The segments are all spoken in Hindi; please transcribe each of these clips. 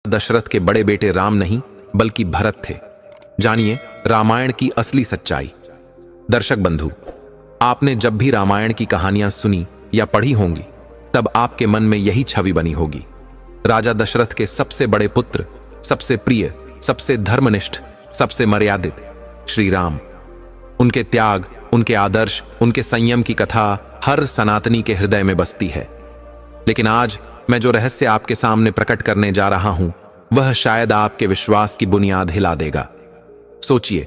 दशरथ के बड़े बेटे राम नहीं बल्कि भरत थे। जानिए रामायण की असली सच्चाई। दर्शक बंधु, आपने जब भी रामायण की कहानियां सुनी या पढ़ी होंगी तब आपके मन में यही छवि बनी होगी। राजा दशरथ के सबसे बड़े पुत्र, सबसे प्रिय, सबसे धर्मनिष्ठ, सबसे मर्यादित श्री राम। उनके त्याग, उनके आदर्श, उनके संयम की कथा हर सनातनी के हृदय में बसती है। लेकिन आज मैं जो रहस्य आपके सामने प्रकट करने जा रहा हूं वह शायद आपके विश्वास की बुनियाद हिला देगा। सोचिए,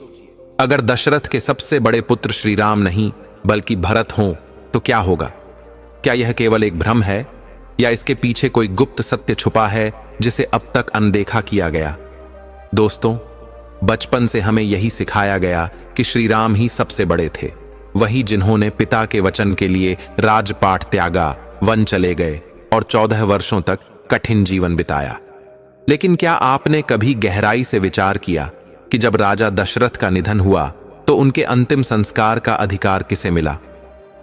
अगर दशरथ के सबसे बड़े पुत्र श्री राम नहीं बल्कि भरत हों तो क्या होगा? क्या यह केवल एक भ्रम है या इसके पीछे कोई गुप्त सत्य छुपा है जिसे अब तक अनदेखा किया गया? दोस्तों, बचपन से हमें यही सिखाया गया कि श्री राम ही सबसे बड़े थे, वही जिन्होंने पिता के वचन के लिए राजपाट त्यागा, वन चले गए और 14 वर्षों तक कठिन जीवन बिताया। लेकिन क्या आपने कभी गहराई से विचार किया कि जब राजा दशरथ का निधन हुआ तो उनके अंतिम संस्कार का अधिकार किसे मिला?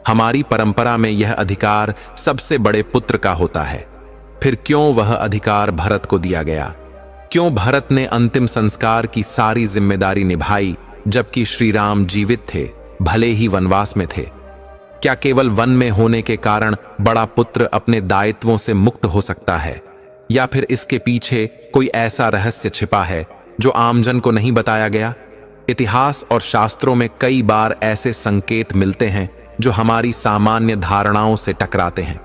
हमारी परंपरा में यह अधिकार सबसे बड़े पुत्र का होता है। फिर क्यों वह अधिकार भरत को दिया गया? क्यों भरत ने अंतिम संस्कार की सारी जिम्मेदारी निभाई जबकि श्री राम जीवित थे, भले ही वनवास में थे? क्या केवल वन में होने के कारण बड़ा पुत्र अपने दायित्वों से मुक्त हो सकता है, या फिर इसके पीछे कोई ऐसा रहस्य छिपा है जो आमजन को नहीं बताया गया? इतिहास और शास्त्रों में कई बार ऐसे संकेत मिलते हैं जो हमारी सामान्य धारणाओं से टकराते हैं।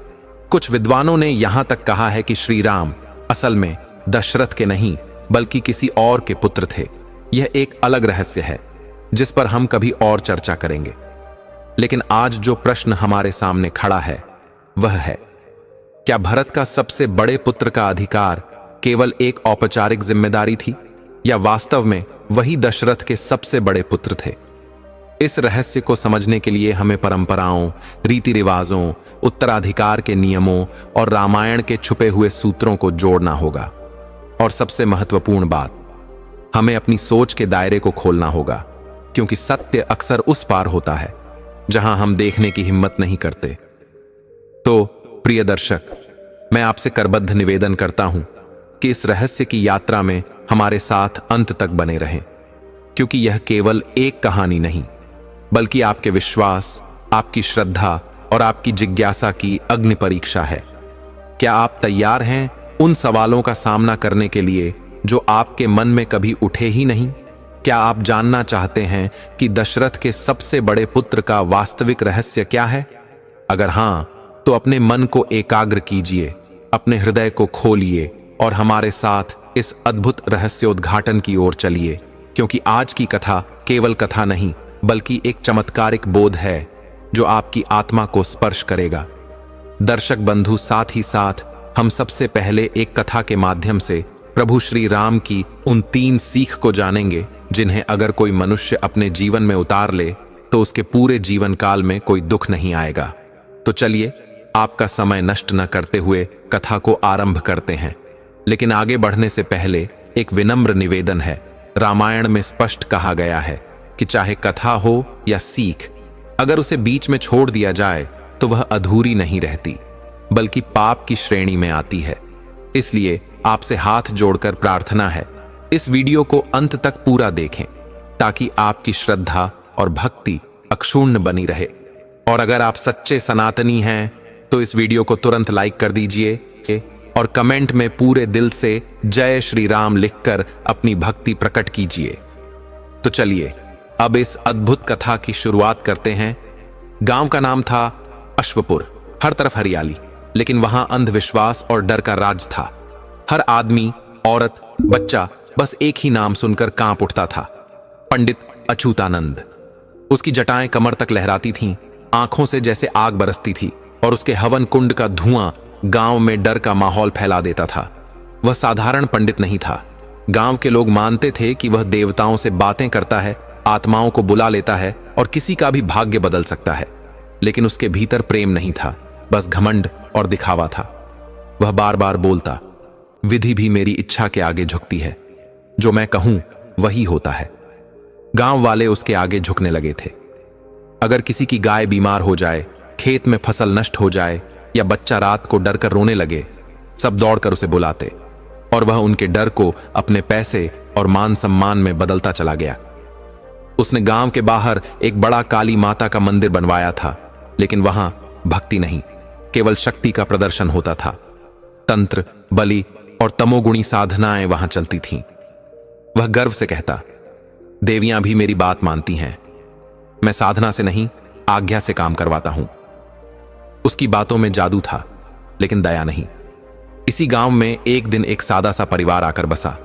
कुछ विद्वानों ने यहां तक कहा है कि श्री राम असल में दशरथ के नहीं बल्कि किसी और के पुत्र थे। यह एक अलग रहस्य है जिस पर हम कभी और चर्चा करेंगे। लेकिन आज जो प्रश्न हमारे सामने खड़ा है वह है, क्या भरत का सबसे बड़े पुत्र का अधिकार केवल एक औपचारिक जिम्मेदारी थी या वास्तव में वही दशरथ के सबसे बड़े पुत्र थे? इस रहस्य को समझने के लिए हमें परंपराओं, रीति रिवाजों, उत्तराधिकार के नियमों और रामायण के छुपे हुए सूत्रों को जोड़ना होगा। और सबसे महत्वपूर्ण बात, हमें अपनी सोच के दायरे को खोलना होगा, क्योंकि सत्य अक्सर उस पार होता है जहां हम देखने की हिम्मत नहीं करते। तो प्रिय दर्शक, मैं आपसे करबद्ध निवेदन करता हूं कि इस रहस्य की यात्रा में हमारे साथ अंत तक बने रहें, क्योंकि यह केवल एक कहानी नहीं बल्कि आपके विश्वास, आपकी श्रद्धा और आपकी जिज्ञासा की अग्नि परीक्षा है। क्या आप तैयार हैं उन सवालों का सामना करने के लिए जो आपके मन में कभी उठे ही नहीं? क्या आप जानना चाहते हैं कि दशरथ के सबसे बड़े पुत्र का वास्तविक रहस्य क्या है? अगर हां, तो अपने मन को एकाग्र कीजिए, अपने हृदय को खोलिए और हमारे साथ इस अद्भुत रहस्योद्घाटन की ओर चलिए, क्योंकि आज की कथा केवल कथा नहीं बल्कि एक चमत्कारिक बोध है जो आपकी आत्मा को स्पर्श करेगा। दर्शक बंधु, साथ ही साथ हम सबसे पहले एक कथा के माध्यम से प्रभु श्री राम की उन 3 सीख को जानेंगे जिन्हें अगर कोई मनुष्य अपने जीवन में उतार ले तो उसके पूरे जीवन काल में कोई दुख नहीं आएगा। तो चलिए, आपका समय नष्ट न करते हुए कथा को आरंभ करते हैं। लेकिन आगे बढ़ने से पहले एक विनम्र निवेदन है। रामायण में स्पष्ट कहा गया है कि चाहे कथा हो या सीख, अगर उसे बीच में छोड़ दिया जाए तो वह अधूरी नहीं रहती बल्कि पाप की श्रेणी में आती है। इसलिए आपसे हाथ जोड़कर प्रार्थना है, इस वीडियो को अंत तक पूरा देखें ताकि आपकी श्रद्धा और भक्ति अक्षुण्ण बनी रहे। और अगर आप सच्चे सनातनी हैं तो इस वीडियो को तुरंत लाइक कर दीजिए और कमेंट में पूरे दिल से जय श्री राम लिखकर अपनी भक्ति प्रकट कीजिए। तो चलिए अब इस अद्भुत कथा की शुरुआत करते हैं। गांव का नाम था अश्वपुर। हर तरफ हरियाली, लेकिन वहां अंधविश्वास और डर का राज था। हर आदमी, औरत, बच्चा बस एक ही नाम सुनकर कांप उठता था, पंडित अच्युतानंद। उसकी जटाएं कमर तक लहराती थीं, आंखों से जैसे आग बरसती थी और उसके हवन कुंड का धुआं गांव में डर का माहौल फैला देता था। वह साधारण पंडित नहीं था। गांव के लोग मानते थे कि वह देवताओं से बातें करता है, आत्माओं को बुला लेता है और किसी का भी भाग्य बदल सकता है। लेकिन उसके भीतर प्रेम नहीं था, बस घमंड और दिखावा था। वह बार बार बोलता, विधि भी मेरी इच्छा के आगे झुकती है, जो मैं कहूं वही होता है। गांव वाले उसके आगे झुकने लगे थे। अगर किसी की गाय बीमार हो जाए, खेत में फसल नष्ट हो जाए या बच्चा रात को डरकर रोने लगे, सब दौड़कर उसे बुलाते। और वह उनके डर को अपने पैसे और मान सम्मान में बदलता चला गया। उसने गांव के बाहर एक बड़ा काली माता का मंदिर बनवाया था, लेकिन वहां भक्ति नहीं, केवल शक्ति का प्रदर्शन होता था। तंत्र, बलि और तमोगुणी साधनाएं वहां चलती थीं। वह गर्व से कहता, देवियां भी मेरी बात मानती हैं, मैं साधना से नहीं आज्ञा से काम करवाता हूं। उसकी बातों में जादू था, लेकिन दया नहीं। इसी गांव में एक दिन एक सादा सा परिवार आकर बसा,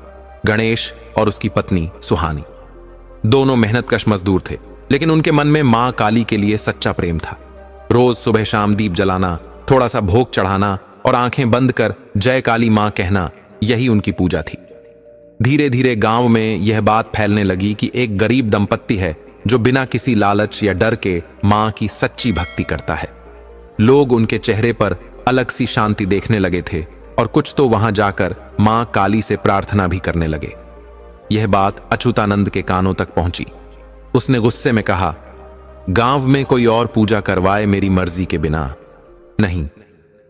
गणेश और उसकी पत्नी सुहानी। दोनों मेहनतकश मजदूर थे, लेकिन उनके मन में मां काली के लिए सच्चा प्रेम था। रोज सुबह शाम दीप जलाना, थोड़ा सा भोग चढ़ाना और आंखें बंद कर जय काली मां कहना, यही उनकी पूजा थी। धीरे धीरे गांव में यह बात फैलने लगी कि एक गरीब दंपत्ति है जो बिना किसी लालच या डर के मां की सच्ची भक्ति करता है। लोग उनके चेहरे पर अलग सी शांति देखने लगे थे और कुछ तो वहां जाकर मां काली से प्रार्थना भी करने लगे। यह बात अच्युतानंद के कानों तक पहुंची। उसने गुस्से में कहा, गांव में कोई और पूजा करवाए मेरी मर्जी के बिना नहीं,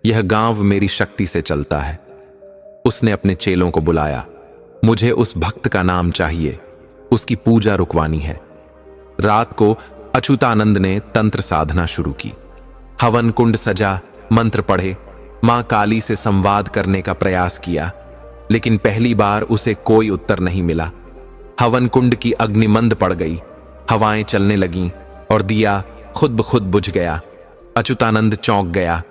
यह गांव मेरी शक्ति से चलता है। उसने अपने चेलों को बुलाया, मुझे उस भक्त का नाम चाहिए, उसकी पूजा रुकवानी है। रात को अच्युतानंद ने तंत्र साधना शुरू की। हवन कुंड सजा, मंत्र पढ़े, मां काली से संवाद करने का प्रयास किया, लेकिन पहली बार उसे कोई उत्तर नहीं मिला। हवन कुंड की अग्नि मंद पड़ गई, हवाएं चलने लगीं और दिया खुद ब खुद बुझ गया। अच्युतानंद चौंक गया,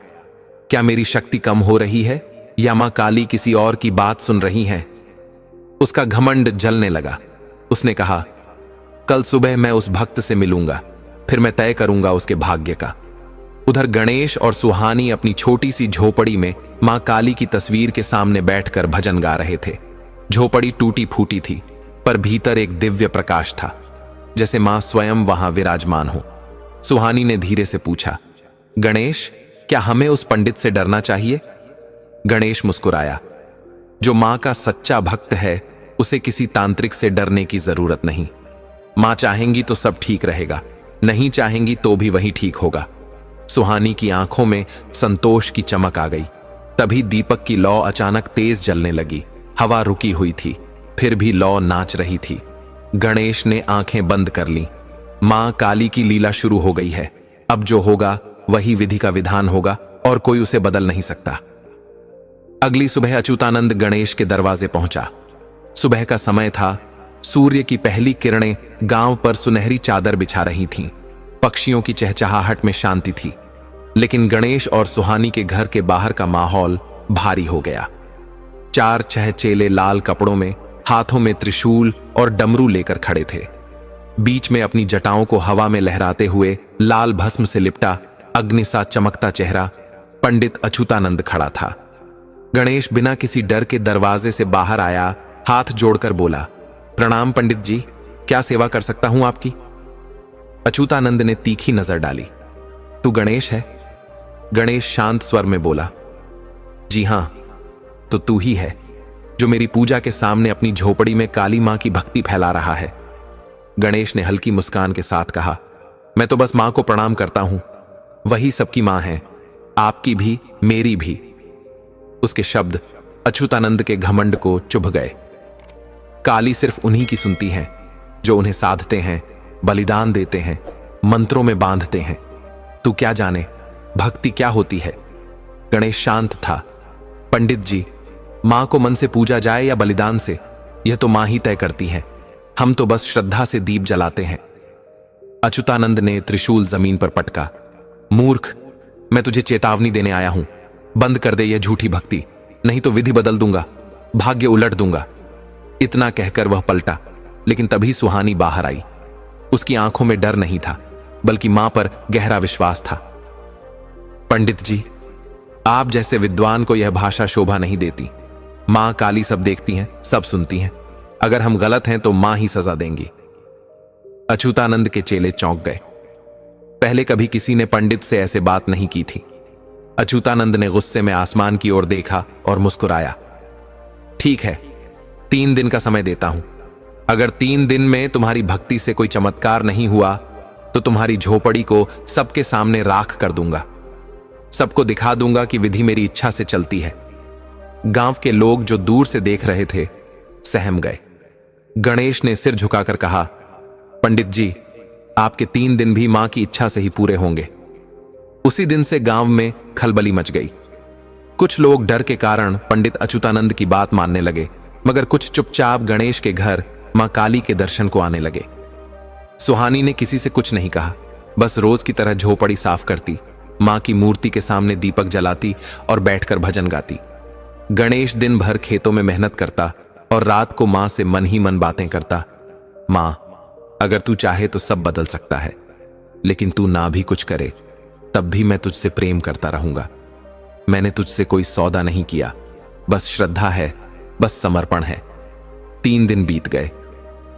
क्या मेरी शक्ति कम हो रही है या मां काली किसी और की बात सुन रही है? उसका घमंड जलने लगा। उसने कहा, कल सुबह मैं उस भक्त से मिलूंगा, फिर मैं तय करूंगा उसके भाग्य का। उधर गणेश और सुहानी अपनी छोटी सी झोपड़ी में मां काली की तस्वीर के सामने बैठकर भजन गा रहे थे। झोपड़ी टूटी फूटी थी, पर भीतर एक दिव्य प्रकाश था, जैसे मां स्वयं वहां विराजमान हो। सुहानी ने धीरे से पूछा, गणेश, क्या हमें उस पंडित से डरना चाहिए? गणेश मुस्कुराया, जो मां का सच्चा भक्त है उसे किसी तांत्रिक से डरने की जरूरत नहीं। मां चाहेंगी तो सब ठीक रहेगा, नहीं चाहेंगी तो भी वही ठीक होगा। सुहानी की आंखों में संतोष की चमक आ गई। तभी दीपक की लौ अचानक तेज जलने लगी। हवा रुकी हुई थी, फिर भी लौ नाच रही थी। गणेश ने आंखें बंद कर ली। मां काली की लीला शुरू हो गई है। अब जो होगा वही विधि का विधान होगा और कोई उसे बदल नहीं सकता। अगली सुबह अच्युतानंद गणेश के दरवाजे पहुंचा। सुबह का समय था। सूर्य की पहली किरणें गांव पर सुनहरी चादर बिछा रही थीं। पक्षियों की चहचहाहट में शांति थी, लेकिन गणेश और सुहानी के घर के बाहर का माहौल भारी हो गया। 4-6 चेले लाल कपड़ों में, हाथों में त्रिशूल और डमरू लेकर खड़े थे। बीच में अपनी जटाओं को हवा में लहराते हुए लाल भस्म से लिपटा अग्नि सा चमकता चेहरा पंडित अच्युतानंद खड़ा था। गणेश बिना किसी डर के दरवाजे से बाहर आया, हाथ जोड़कर बोला, प्रणाम पंडित जी, क्या सेवा कर सकता हूं आपकी? अच्युतानंद ने तीखी नजर डाली। तू गणेश है? गणेश शांत स्वर में बोला, जी हां, तो तू ही है जो मेरी पूजा के सामने अपनी झोपड़ी में काली मां की भक्ति फैला रहा है। गणेश ने हल्की मुस्कान के साथ कहा, मैं तो बस मां को प्रणाम करता हूं, वही सबकी मां है, आपकी भी मेरी भी। उसके शब्द अच्युतानंद के घमंड को चुभ गए। काली सिर्फ उन्हीं की सुनती है जो उन्हें साधते हैं, बलिदान देते हैं, मंत्रों में बांधते हैं। तू क्या जाने भक्ति क्या होती है? गणेश शांत था। पंडित जी, मां को मन से पूजा जाए या बलिदान से, यह तो मां ही तय करती है। हम तो बस श्रद्धा से दीप जलाते हैं। अच्युतानंद ने त्रिशूल जमीन पर पटका। मूर्ख, मैं तुझे चेतावनी देने आया हूं, बंद कर दे यह झूठी भक्ति, नहीं तो विधि बदल दूंगा, भाग्य उलट दूंगा। इतना कहकर वह पलटा, लेकिन तभी सुहानी बाहर आई। उसकी आंखों में डर नहीं था, बल्कि मां पर गहरा विश्वास था। पंडित जी, आप जैसे विद्वान को यह भाषा शोभा नहीं देती। मां काली सब देखती हैं, सब सुनती हैं। अगर हम गलत हैं तो मां ही सजा देंगी। अच्युतानंद के चेले चौंक गए। पहले कभी किसी ने पंडित से ऐसे बात नहीं की थी। अच्युतानंद ने गुस्से में आसमान की ओर देखा और मुस्कुराया। ठीक है, 3 दिन का समय देता हूं। अगर 3 दिन में तुम्हारी भक्ति से कोई चमत्कार नहीं हुआ तो तुम्हारी झोपड़ी को सबके सामने राख कर दूंगा। सबको दिखा दूंगा कि विधि मेरी इच्छा से चलती है। गांव के लोग जो दूर से देख रहे थे सहम गए। गणेश ने सिर झुकाकर कहा, पंडित जी, आपके 3 दिन भी मां की इच्छा से ही पूरे होंगे। उसी दिन से गांव में खलबली मच गई। कुछ लोग डर के कारण पंडित अच्युतानंद की बात मानने लगे, मगर कुछ चुपचाप गणेश के घर मां काली के दर्शन को आने लगे। सुहानी ने किसी से कुछ नहीं कहा, बस रोज की तरह झोपड़ी साफ करती, मां की मूर्ति के सामने दीपक जलाती और बैठकर भजन गाती। गणेश दिन भर खेतों में मेहनत करता और रात को मां से मन ही मन बातें करता। मां, अगर तू चाहे तो सब बदल सकता है, लेकिन तू ना भी कुछ करे तब भी मैं तुझसे प्रेम करता रहूंगा। मैंने तुझसे कोई सौदा नहीं किया, बस श्रद्धा है, बस समर्पण है। 3 दिन बीत गए।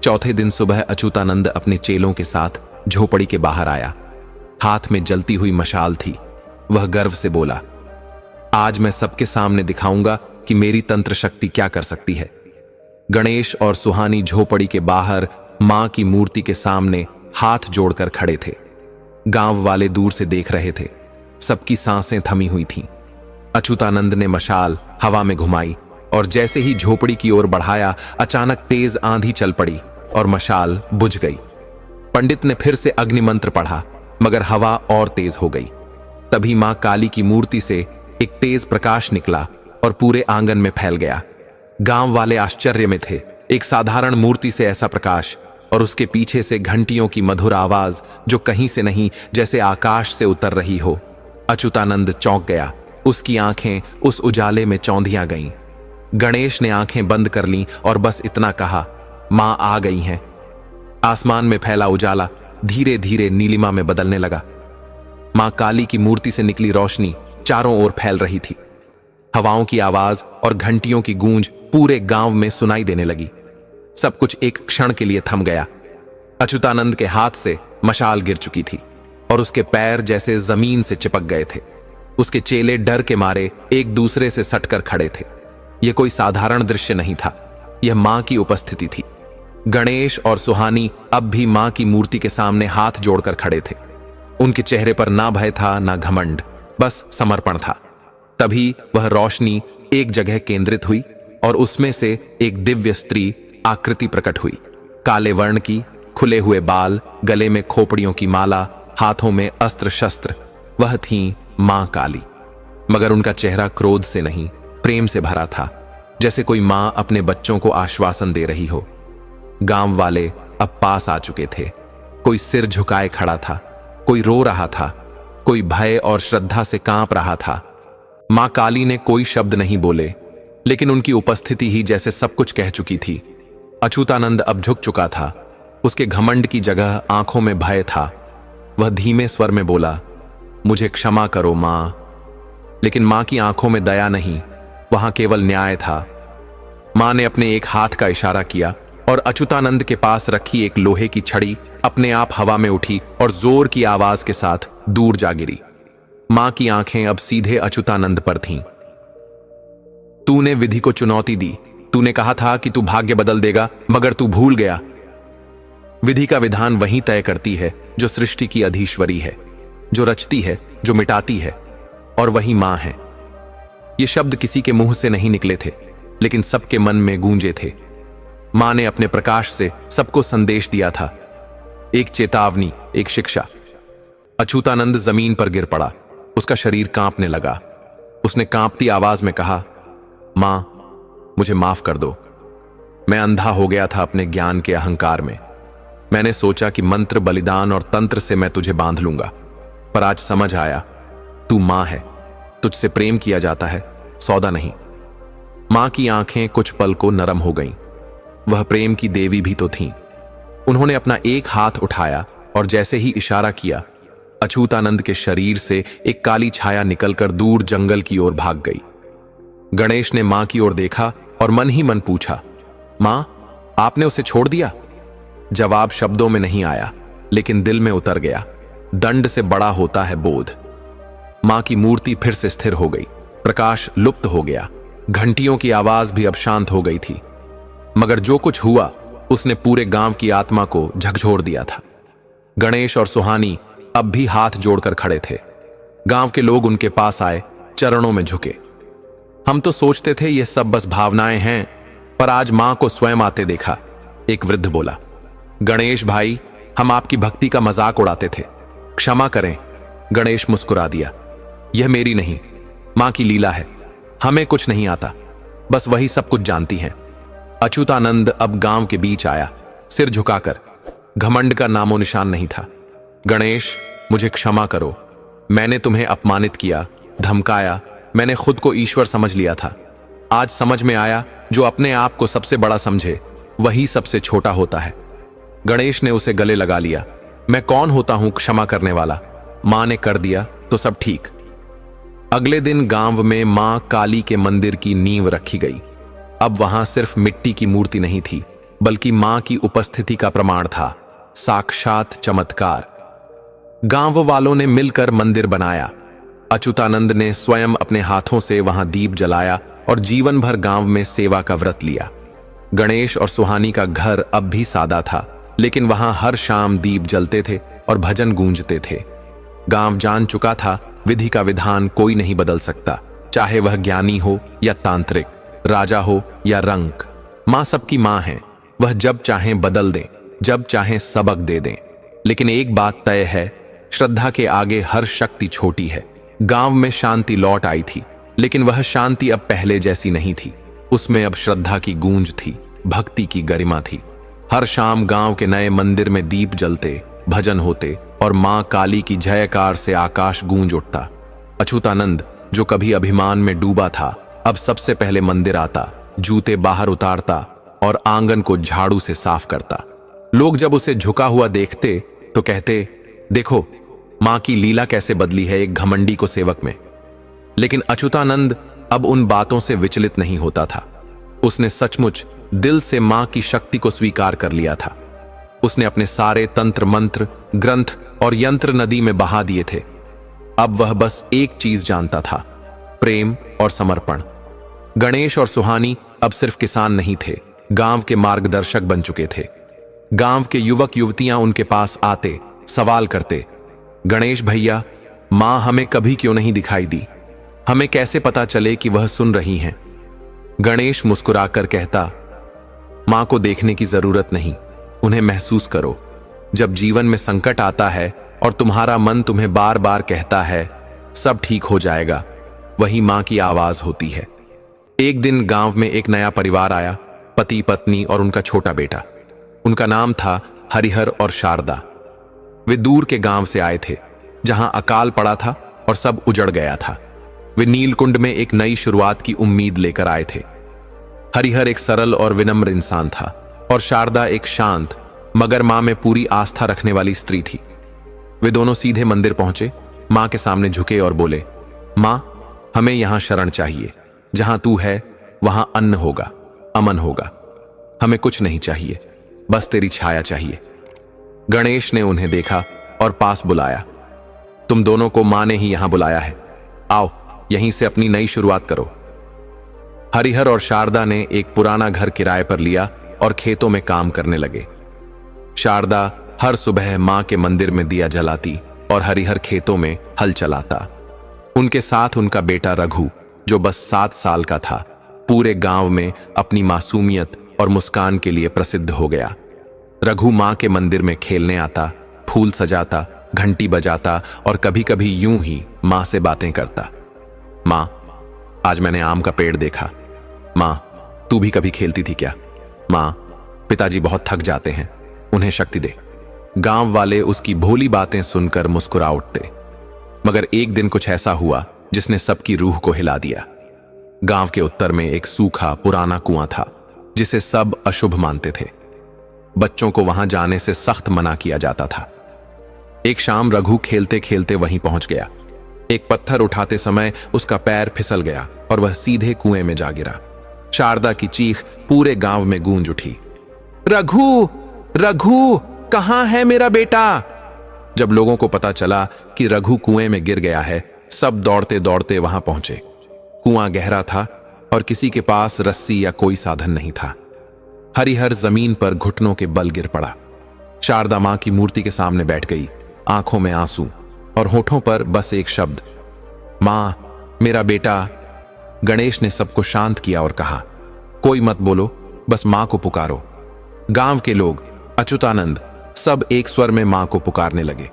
चौथे दिन सुबह अच्युतानंद अपने चेलों के साथ झोपड़ी के बाहर आया। हाथ में जलती हुई मशाल थी। वह गर्व से बोला, आज मैं सबके सामने दिखाऊंगा कि मेरी तंत्र शक्ति क्या कर सकती है। गणेश और सुहानी झोपड़ी के बाहर मां की मूर्ति के सामने हाथ जोड़कर खड़े थे। गांव वाले दूर से देख रहे थे। सबकी सांसें थमी हुई थीं। अच्युतानंद ने मशाल हवा में घुमाई और जैसे ही झोपड़ी की ओर बढ़ाया, अचानक तेज आंधी चल पड़ी और मशाल बुझ गई। पंडित ने फिर से अग्नि मंत्र पढ़ा, मगर हवा और तेज हो गई। तभी मां काली की मूर्ति से एक तेज प्रकाश निकला और पूरे आंगन में फैल गया। गांव वाले आश्चर्य में थे। एक साधारण मूर्ति से ऐसा प्रकाश और उसके पीछे से घंटियों की मधुर आवाज जो कहीं से नहीं, जैसे आकाश से उतर रही हो। अच्युतानंद चौंक गया। उसकी आंखें उस उजाले में चौंधियां गईं। गणेश ने आंखें बंद कर लीं और बस इतना कहा, मां आ गई हैं। आसमान में फैला उजाला धीरे धीरे नीलिमा में बदलने लगा। मां काली की मूर्ति से निकली रोशनी चारों ओर फैल रही थी। हवाओं की आवाज और घंटियों की गूंज पूरे गांव में सुनाई देने लगी। सब कुछ एक क्षण के लिए थम गया। अच्युतानंद के हाथ से मशाल गिर चुकी थी और उसके पैर जैसे जमीन से चिपक गए थे। उसके चेले डर के मारे एक दूसरे से सटकर खड़े थे। यह कोई साधारण दृश्य नहीं था, यह मां की उपस्थिति थी। गणेश और सुहानी अब भी मां की मूर्ति के सामने हाथ जोड़कर खड़े थे। उनके चेहरे पर ना भय था ना घमंड, बस समर्पण था। तभी वह रोशनी एक जगह केंद्रित हुई और उसमें से एक दिव्य स्त्री आकृति प्रकट हुई। काले वर्ण की, खुले हुए बाल, गले में खोपड़ियों की माला, हाथों में अस्त्र शस्त्र। वह थी मां काली, मगर उनका चेहरा क्रोध से नहीं, प्रेम से भरा था, जैसे कोई मां अपने बच्चों को आश्वासन दे रही हो। गांव वाले अब पास आ चुके थे। कोई सिर झुकाए खड़ा था, कोई रो रहा था, कोई भय और श्रद्धा से कांप रहा था। मां काली ने कोई शब्द नहीं बोले, लेकिन उनकी उपस्थिति ही जैसे सब कुछ कह चुकी थी। अच्युतानंद अब झुक चुका था। उसके घमंड की जगह आंखों में भय था। वह धीमे स्वर में बोला, मुझे क्षमा करो मां। लेकिन मां की आंखों में दया नहीं, वहां केवल न्याय था। मां ने अपने एक हाथ का इशारा किया और अच्युतानंद के पास रखी एक लोहे की छड़ी अपने आप हवा में उठी और जोर की आवाज के साथ दूर जा गिरी। मां की आंखें अब सीधे अच्युतानंद पर थीं। तूने विधि को चुनौती दी। तूने कहा था कि तू भाग्य बदल देगा, मगर तू भूल गया। विधि का विधान वही तय करती है जो सृष्टि की अधीश्वरी है, जो रचती है, जो मिटाती है, और वही मां है। ये शब्द किसी के मुंह से नहीं निकले थे, लेकिन सबके मन में गूंजे थे। मां ने अपने प्रकाश से सबको संदेश दिया था, एक चेतावनी, एक शिक्षा। अच्युतानंद जमीन पर गिर पड़ा। उसका शरीर कांपने लगा। उसने कांपती आवाज में कहा, मां, मुझे माफ कर दो। मैं अंधा हो गया था अपने ज्ञान के अहंकार में। मैंने सोचा कि मंत्र, बलिदान और तंत्र से मैं तुझे बांध लूंगा, पर आज समझ आया, तू मां है। तुझसे प्रेम किया जाता है, सौदा नहीं। मां की आंखें कुछ पल को नरम हो गईं। वह प्रेम की देवी भी तो थीं। उन्होंने अपना एक हाथ उठाया और जैसे ही इशारा किया, अच्युतानंद के शरीर से एक काली छाया निकलकर दूर जंगल की ओर भाग गई। गणेश ने मां की ओर देखा और मन ही मन पूछा, मां, आपने उसे छोड़ दिया? जवाब शब्दों में नहीं आया, लेकिन दिल में उतर गया। दंड से बड़ा होता है बोध। मां की मूर्ति फिर से स्थिर हो गई। प्रकाश लुप्त हो गया। घंटियों की आवाज भी अब शांत हो गई थी। मगर जो कुछ हुआ, उसने पूरे गांव की आत्मा को झकझोर दिया था। गणेश और सुहानी अब भी हाथ जोड़कर खड़े थे। गांव के लोग उनके पास आए, चरणों में झुके। हम तो सोचते थे ये सब बस भावनाएं हैं, पर आज मां को स्वयं आते देखा। एक वृद्ध बोला, गणेश भाई, हम आपकी भक्ति का मजाक उड़ाते थे, क्षमा करें। गणेश मुस्कुरा दिया, यह मेरी नहीं, मां की लीला है। हमें कुछ नहीं आता, बस वही सब कुछ जानती हैं। अच्युतानंद अब गांव के बीच आया, सिर झुकाकर। घमंड का नामो निशान नहीं था। गणेश, मुझे क्षमा करो, मैंने तुम्हें अपमानित किया, धमकाया। मैंने खुद को ईश्वर समझ लिया था। आज समझ में आया, जो अपने आप को सबसे बड़ा समझे वही सबसे छोटा होता है। गणेश ने उसे गले लगा लिया। मैं कौन होता हूं क्षमा करने वाला? मां ने कर दिया तो सब ठीक। अगले दिन गांव में मां काली के मंदिर की नींव रखी गई। अब वहां सिर्फ मिट्टी की मूर्ति नहीं थी, बल्कि मां की उपस्थिति का प्रमाण था, साक्षात चमत्कार। गांव वालों ने मिलकर मंदिर बनाया। अच्युतानंद ने स्वयं अपने हाथों से वहां दीप जलाया और जीवन भर गांव में सेवा का व्रत लिया। गणेश और सुहानी का घर अब भी सादा था, लेकिन वहां हर शाम दीप जलते थे और भजन गूंजते थे। गांव जान चुका था, विधि का विधान कोई नहीं बदल सकता, चाहे वह ज्ञानी हो या तांत्रिक, राजा हो या रंक। मां सबकी मां है, वह जब चाहें बदल दें, जब चाहें सबक दे दें। लेकिन एक बात तय है, श्रद्धा के आगे हर शक्ति छोटी है। गांव में शांति लौट आई थी, लेकिन वह शांति अब पहले जैसी नहीं थी। उसमें अब श्रद्धा की गूंज थी, भक्ति की गरिमा थी। हर शाम गांव के नए मंदिर में दीप जलते, भजन होते और मां काली की जयकार से आकाश गूंज उठता। अच्युतानंद, जो कभी अभिमान में डूबा था, अब सबसे पहले मंदिर आता, जूते बाहर उतारता और आंगन को झाड़ू से साफ करता। लोग जब उसे झुका हुआ देखते तो कहते, देखो मां की लीला कैसे बदली है एक घमंडी को सेवक में। लेकिन अच्युतानंद अब उन बातों से विचलित नहीं होता था। उसने सचमुच दिल से मां की शक्ति को स्वीकार कर लिया था। उसने अपने सारे तंत्र मंत्र, ग्रंथ और यंत्र नदी में बहा दिए थे। अब वह बस एक चीज जानता था, प्रेम और समर्पण। गणेश और सुहानी अब सिर्फ किसान नहीं थे, गांव के मार्गदर्शक बन चुके थे। गांव के युवक युवतियां उनके पास आते, सवाल करते, गणेश भैया, मां हमें कभी क्यों नहीं दिखाई दी? हमें कैसे पता चले कि वह सुन रही हैं? गणेश मुस्कुराकर कहता, मां को देखने की जरूरत नहीं, उन्हें महसूस करो। जब जीवन में संकट आता है और तुम्हारा मन तुम्हें बार बार कहता है सब ठीक हो जाएगा, वही मां की आवाज होती है। एक दिन गांव में एक नया परिवार आया, पति पत्नी और उनका छोटा बेटा। उनका नाम था हरिहर और शारदा। वे दूर के गांव से आए थे, जहां अकाल पड़ा था और सब उजड़ गया था। वे नीलकुंड में एक नई शुरुआत की उम्मीद लेकर आए थे। हरिहर एक सरल और विनम्र इंसान था और शारदा एक शांत मगर मां में पूरी आस्था रखने वाली स्त्री थी। वे दोनों सीधे मंदिर पहुंचे, मां के सामने झुके और बोले, मां, हमें यहां शरण चाहिए। जहां तू है वहां अन्न होगा, अमन होगा। हमें कुछ नहीं चाहिए, बस तेरी छाया चाहिए। गणेश ने उन्हें देखा और पास बुलाया। तुम दोनों को मां ने ही यहां बुलाया है, आओ यहीं से अपनी नई शुरुआत करो। हरिहर और शारदा ने एक पुराना घर किराए पर लिया और खेतों में काम करने लगे। शारदा हर सुबह मां के मंदिर में दिया जलाती और हरिहर खेतों में हल चलाता। उनके साथ उनका बेटा रघु, जो बस 7 साल का था, पूरे गांव में अपनी मासूमियत और मुस्कान के लिए प्रसिद्ध हो गया। रघु मां के मंदिर में खेलने आता, फूल सजाता, घंटी बजाता और कभी कभी यूं ही मां से बातें करता। मां, आज मैंने आम का पेड़ देखा। मां, तू भी कभी खेलती थी क्या? मां, पिताजी बहुत थक जाते हैं, उन्हें शक्ति दे। गांव वाले उसकी भोली बातें सुनकर मुस्कुरा उठते। मगर एक दिन कुछ ऐसा हुआ जिसने सबकी रूह को हिला दिया। गांव के उत्तर में एक सूखा पुराना कुआं था, जिसे सब अशुभ मानते थे। बच्चों को वहां जाने से सख्त मना किया जाता था। एक शाम रघु खेलते खेलते वहीं पहुंच गया। एक पत्थर उठाते समय उसका पैर फिसल गया और वह सीधे कुएं में जा गिरा। शारदा की चीख पूरे गांव में गूंज उठी, रघु, रघु, कहां है मेरा बेटा? जब लोगों को पता चला कि रघु कुएं में गिर गया है, सब दौड़ते दौड़ते वहां पहुंचे। कुआं गहरा था और किसी के पास रस्सी या कोई साधन नहीं था। हरिहर जमीन पर घुटनों के बल गिर पड़ा। शारदा मां की मूर्ति के सामने बैठ गई, आंखों में आंसू और होठों पर बस एक शब्द, मां, मेरा बेटा। गणेश ने सबको शांत किया और कहा, कोई मत बोलो, बस मां को पुकारो। गांव के लोग, अच्युतानंद, सब एक स्वर में मां को पुकारने लगे।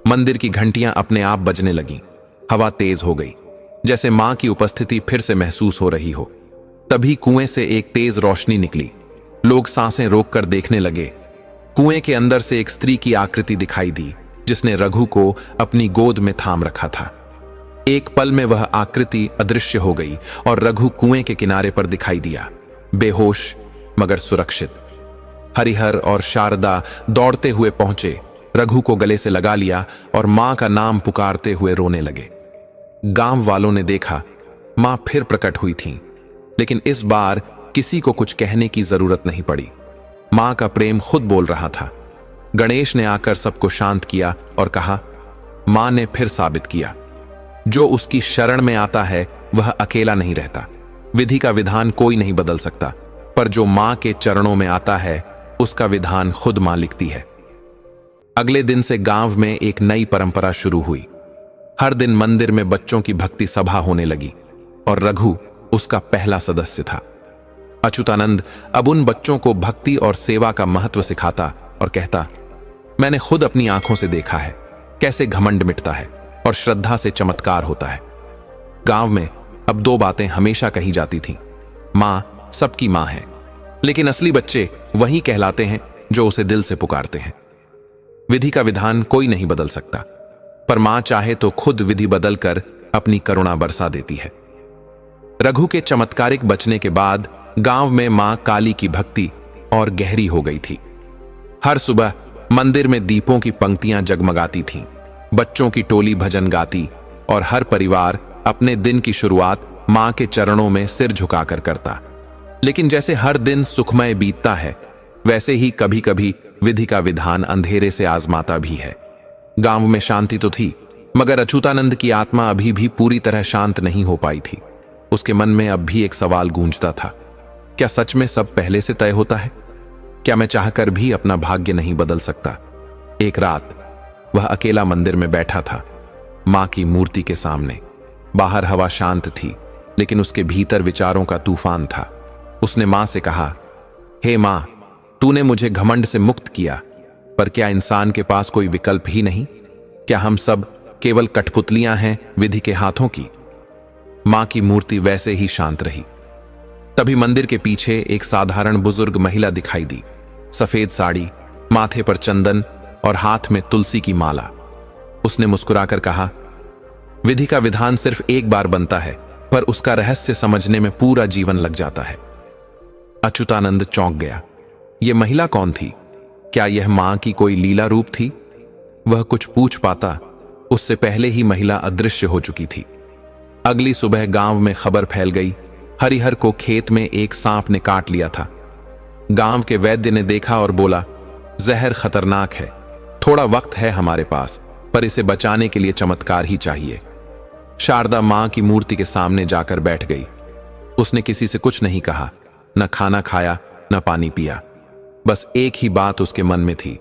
मंदिर की घंटियां अपने आप बजने लगीं। हवा तेज हो गई, जैसे मां की उपस्थिति फिर से महसूस हो रही हो। तभी कुएं से एक तेज रोशनी निकली। लोग सांसें रोककर देखने लगे। कुएं के अंदर से एक स्त्री की आकृति दिखाई दी, जिसने रघु को अपनी गोद में थाम रखा था। एक पल में वह आकृति अदृश्य हो गई और रघु कुएं के किनारे पर दिखाई दिया, बेहोश मगर सुरक्षित। हरिहर और शारदा दौड़ते हुए पहुंचे, रघु को गले से लगा लिया और मां का नाम पुकारते हुए रोने लगे। गांव वालों ने देखा, मां फिर प्रकट हुई थीं, लेकिन इस बार किसी को कुछ कहने की जरूरत नहीं पड़ी। मां का प्रेम खुद बोल रहा था। गणेश ने आकर सबको शांत किया और कहा, मां ने फिर साबित किया, जो उसकी शरण में आता है वह अकेला नहीं रहता। विधि का विधान कोई नहीं बदल सकता, पर जो मां के चरणों में आता है उसका विधान खुद मां लिखती है। अगले दिन से गांव में एक नई परंपरा शुरू हुई। हर दिन मंदिर में बच्चों की भक्ति सभा होने लगी और रघु उसका पहला सदस्य था। अच्युतानंद अब उन बच्चों को भक्ति और सेवा का महत्व सिखाता और कहता, मैंने खुद अपनी आंखों से देखा है कैसे घमंड मिटता है और श्रद्धा से चमत्कार होता है। गांव में अब दो बातें हमेशा कही जाती थीं। मां सबकी मां है, लेकिन असली बच्चे वही कहलाते हैं जो उसे दिल से पुकारते हैं। विधि का विधान कोई नहीं बदल सकता, पर मां चाहे तो खुद विधि बदलकर अपनी करुणा बरसा देती है। रघु के चमत्कारिक बचने के बाद गांव में मां काली की भक्ति और गहरी हो गई थी। हर सुबह मंदिर में दीपों की पंक्तियां जगमगाती थीं, बच्चों की टोली भजन गाती और हर परिवार अपने दिन की शुरुआत मां के चरणों में सिर झुकाकर करता। लेकिन जैसे हर दिन सुखमय बीतता है, वैसे ही कभी कभी विधि का विधान अंधेरे से आजमाता भी है। गांव में शांति तो थी, मगर अच्युतानंद की आत्मा अभी भी पूरी तरह शांत नहीं हो पाई थी। उसके मन में अब भी एक सवाल गूंजता था, क्या सच में सब पहले से तय होता है? क्या मैं चाहकर भी अपना भाग्य नहीं बदल सकता? एक रात वह अकेला मंदिर में बैठा था, मां की मूर्ति के सामने। बाहर हवा शांत थी, लेकिन उसके भीतर विचारों का तूफान था। उसने मां से कहा, हे मां, तूने मुझे घमंड से मुक्त किया, पर क्या इंसान के पास कोई विकल्प ही नहीं? क्या हम सब केवल कठपुतलियां हैं विधि के हाथों की? मां की मूर्ति वैसे ही शांत रही। तभी मंदिर के पीछे एक साधारण बुजुर्ग महिला दिखाई दी। सफेद साड़ी, माथे पर चंदन और हाथ में तुलसी की माला। उसने मुस्कुराकर कहा, विधि का विधान सिर्फ एक बार बनता है, पर उसका रहस्य समझने में पूरा जीवन लग जाता है। अच्युतानंद चौंक गया। यह महिला कौन थी? क्या यह मां की कोई लीला रूप थी? वह कुछ पूछ पाता, उससे पहले ही महिला अदृश्य हो चुकी थी। अगली सुबह गांव में खबर फैल गई, हरिहर को खेत में एक सांप ने काट लिया था। गांव के वैद्य ने देखा और बोला, जहर खतरनाक है, थोड़ा वक्त है हमारे पास, पर इसे बचाने के लिए चमत्कार ही चाहिए। शारदा मां की मूर्ति के सामने जाकर बैठ गई। उसने किसी से कुछ नहीं कहा, न खाना खाया न पानी पिया। बस एक ही बात उसके मन में थी,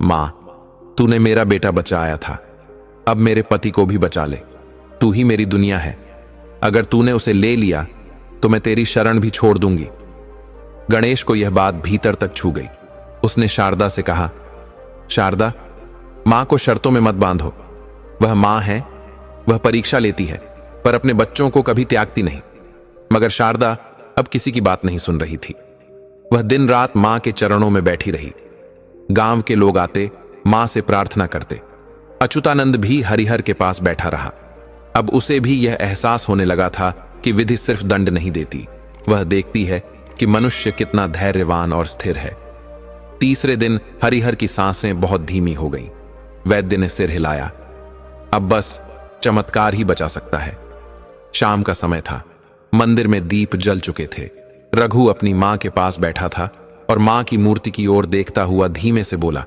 मां, तूने मेरा बेटा बचाया था, अब मेरे पति को भी बचा ले। तू ही मेरी दुनिया है, अगर तूने उसे ले लिया तो मैं तेरी शरण भी छोड़ दूंगी। गणेश को यह बात भीतर तक छू गई। उसने शारदा से कहा, शारदा, मां को शर्तों में मत बांधो। वह मां है, वह परीक्षा लेती है, पर अपने बच्चों को कभी त्यागती नहीं। मगर शारदा अब किसी की बात नहीं सुन रही थी। वह दिन रात मां के चरणों में बैठी रही। गांव के लोग आते, मां से प्रार्थना करते। अच्युतानंद भी हरिहर के पास बैठा रहा। अब उसे भी यह एहसास होने लगा था कि विधि सिर्फ दंड नहीं देती, वह देखती है कि मनुष्य कितना धैर्यवान और स्थिर है। तीसरे दिन हरिहर की सांसें बहुत धीमी हो गईं। वैद्य ने सिर हिलाया, अब बस चमत्कार ही बचा सकता है। शाम का समय था, मंदिर में दीप जल चुके थे। रघु अपनी मां के पास बैठा था और मां की मूर्ति की ओर देखता हुआ धीमे से बोला,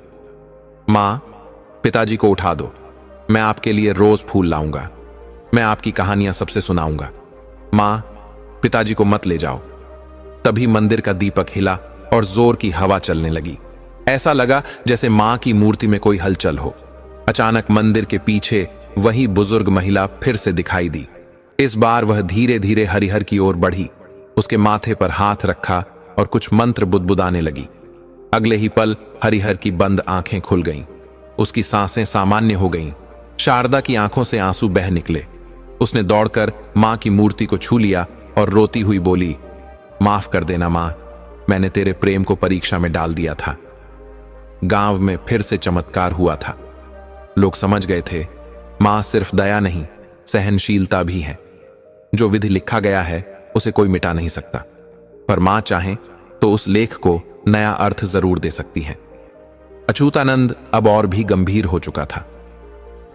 मां, पिताजी को उठा दो, मैं आपके लिए रोज फूल लाऊंगा, मैं आपकी कहानियां सबसे सुनाऊंगा। मां, पिताजी को मत ले जाओ। तभी मंदिर का दीपक हिला और जोर की हवा चलने लगी। ऐसा लगा जैसे मां की मूर्ति में कोई हलचल हो। अचानक मंदिर के पीछे वही बुजुर्ग महिला फिर से दिखाई दी। इस बार वह धीरे धीरे हरिहर की ओर बढ़ी, उसके माथे पर हाथ रखा और कुछ मंत्र बुदबुदाने लगी। अगले ही पल हरिहर की बंद आंखें खुल गईं, उसकी सांसें सामान्य हो गईं। शारदा की आंखों से आंसू बह निकले। उसने दौड़कर मां की मूर्ति को छू लिया और रोती हुई बोली, माफ कर देना मां, मैंने तेरे प्रेम को परीक्षा में डाल दिया था। गांव में फिर से चमत्कार हुआ था। लोग समझ गए थे, मां सिर्फ दया नहीं, सहनशीलता भी है। जो विधि लिखा गया है उसे कोई मिटा नहीं सकता, पर मां चाहे तो उस लेख को नया अर्थ जरूर दे सकती है। अच्युतानंद अब और भी गंभीर हो चुका था।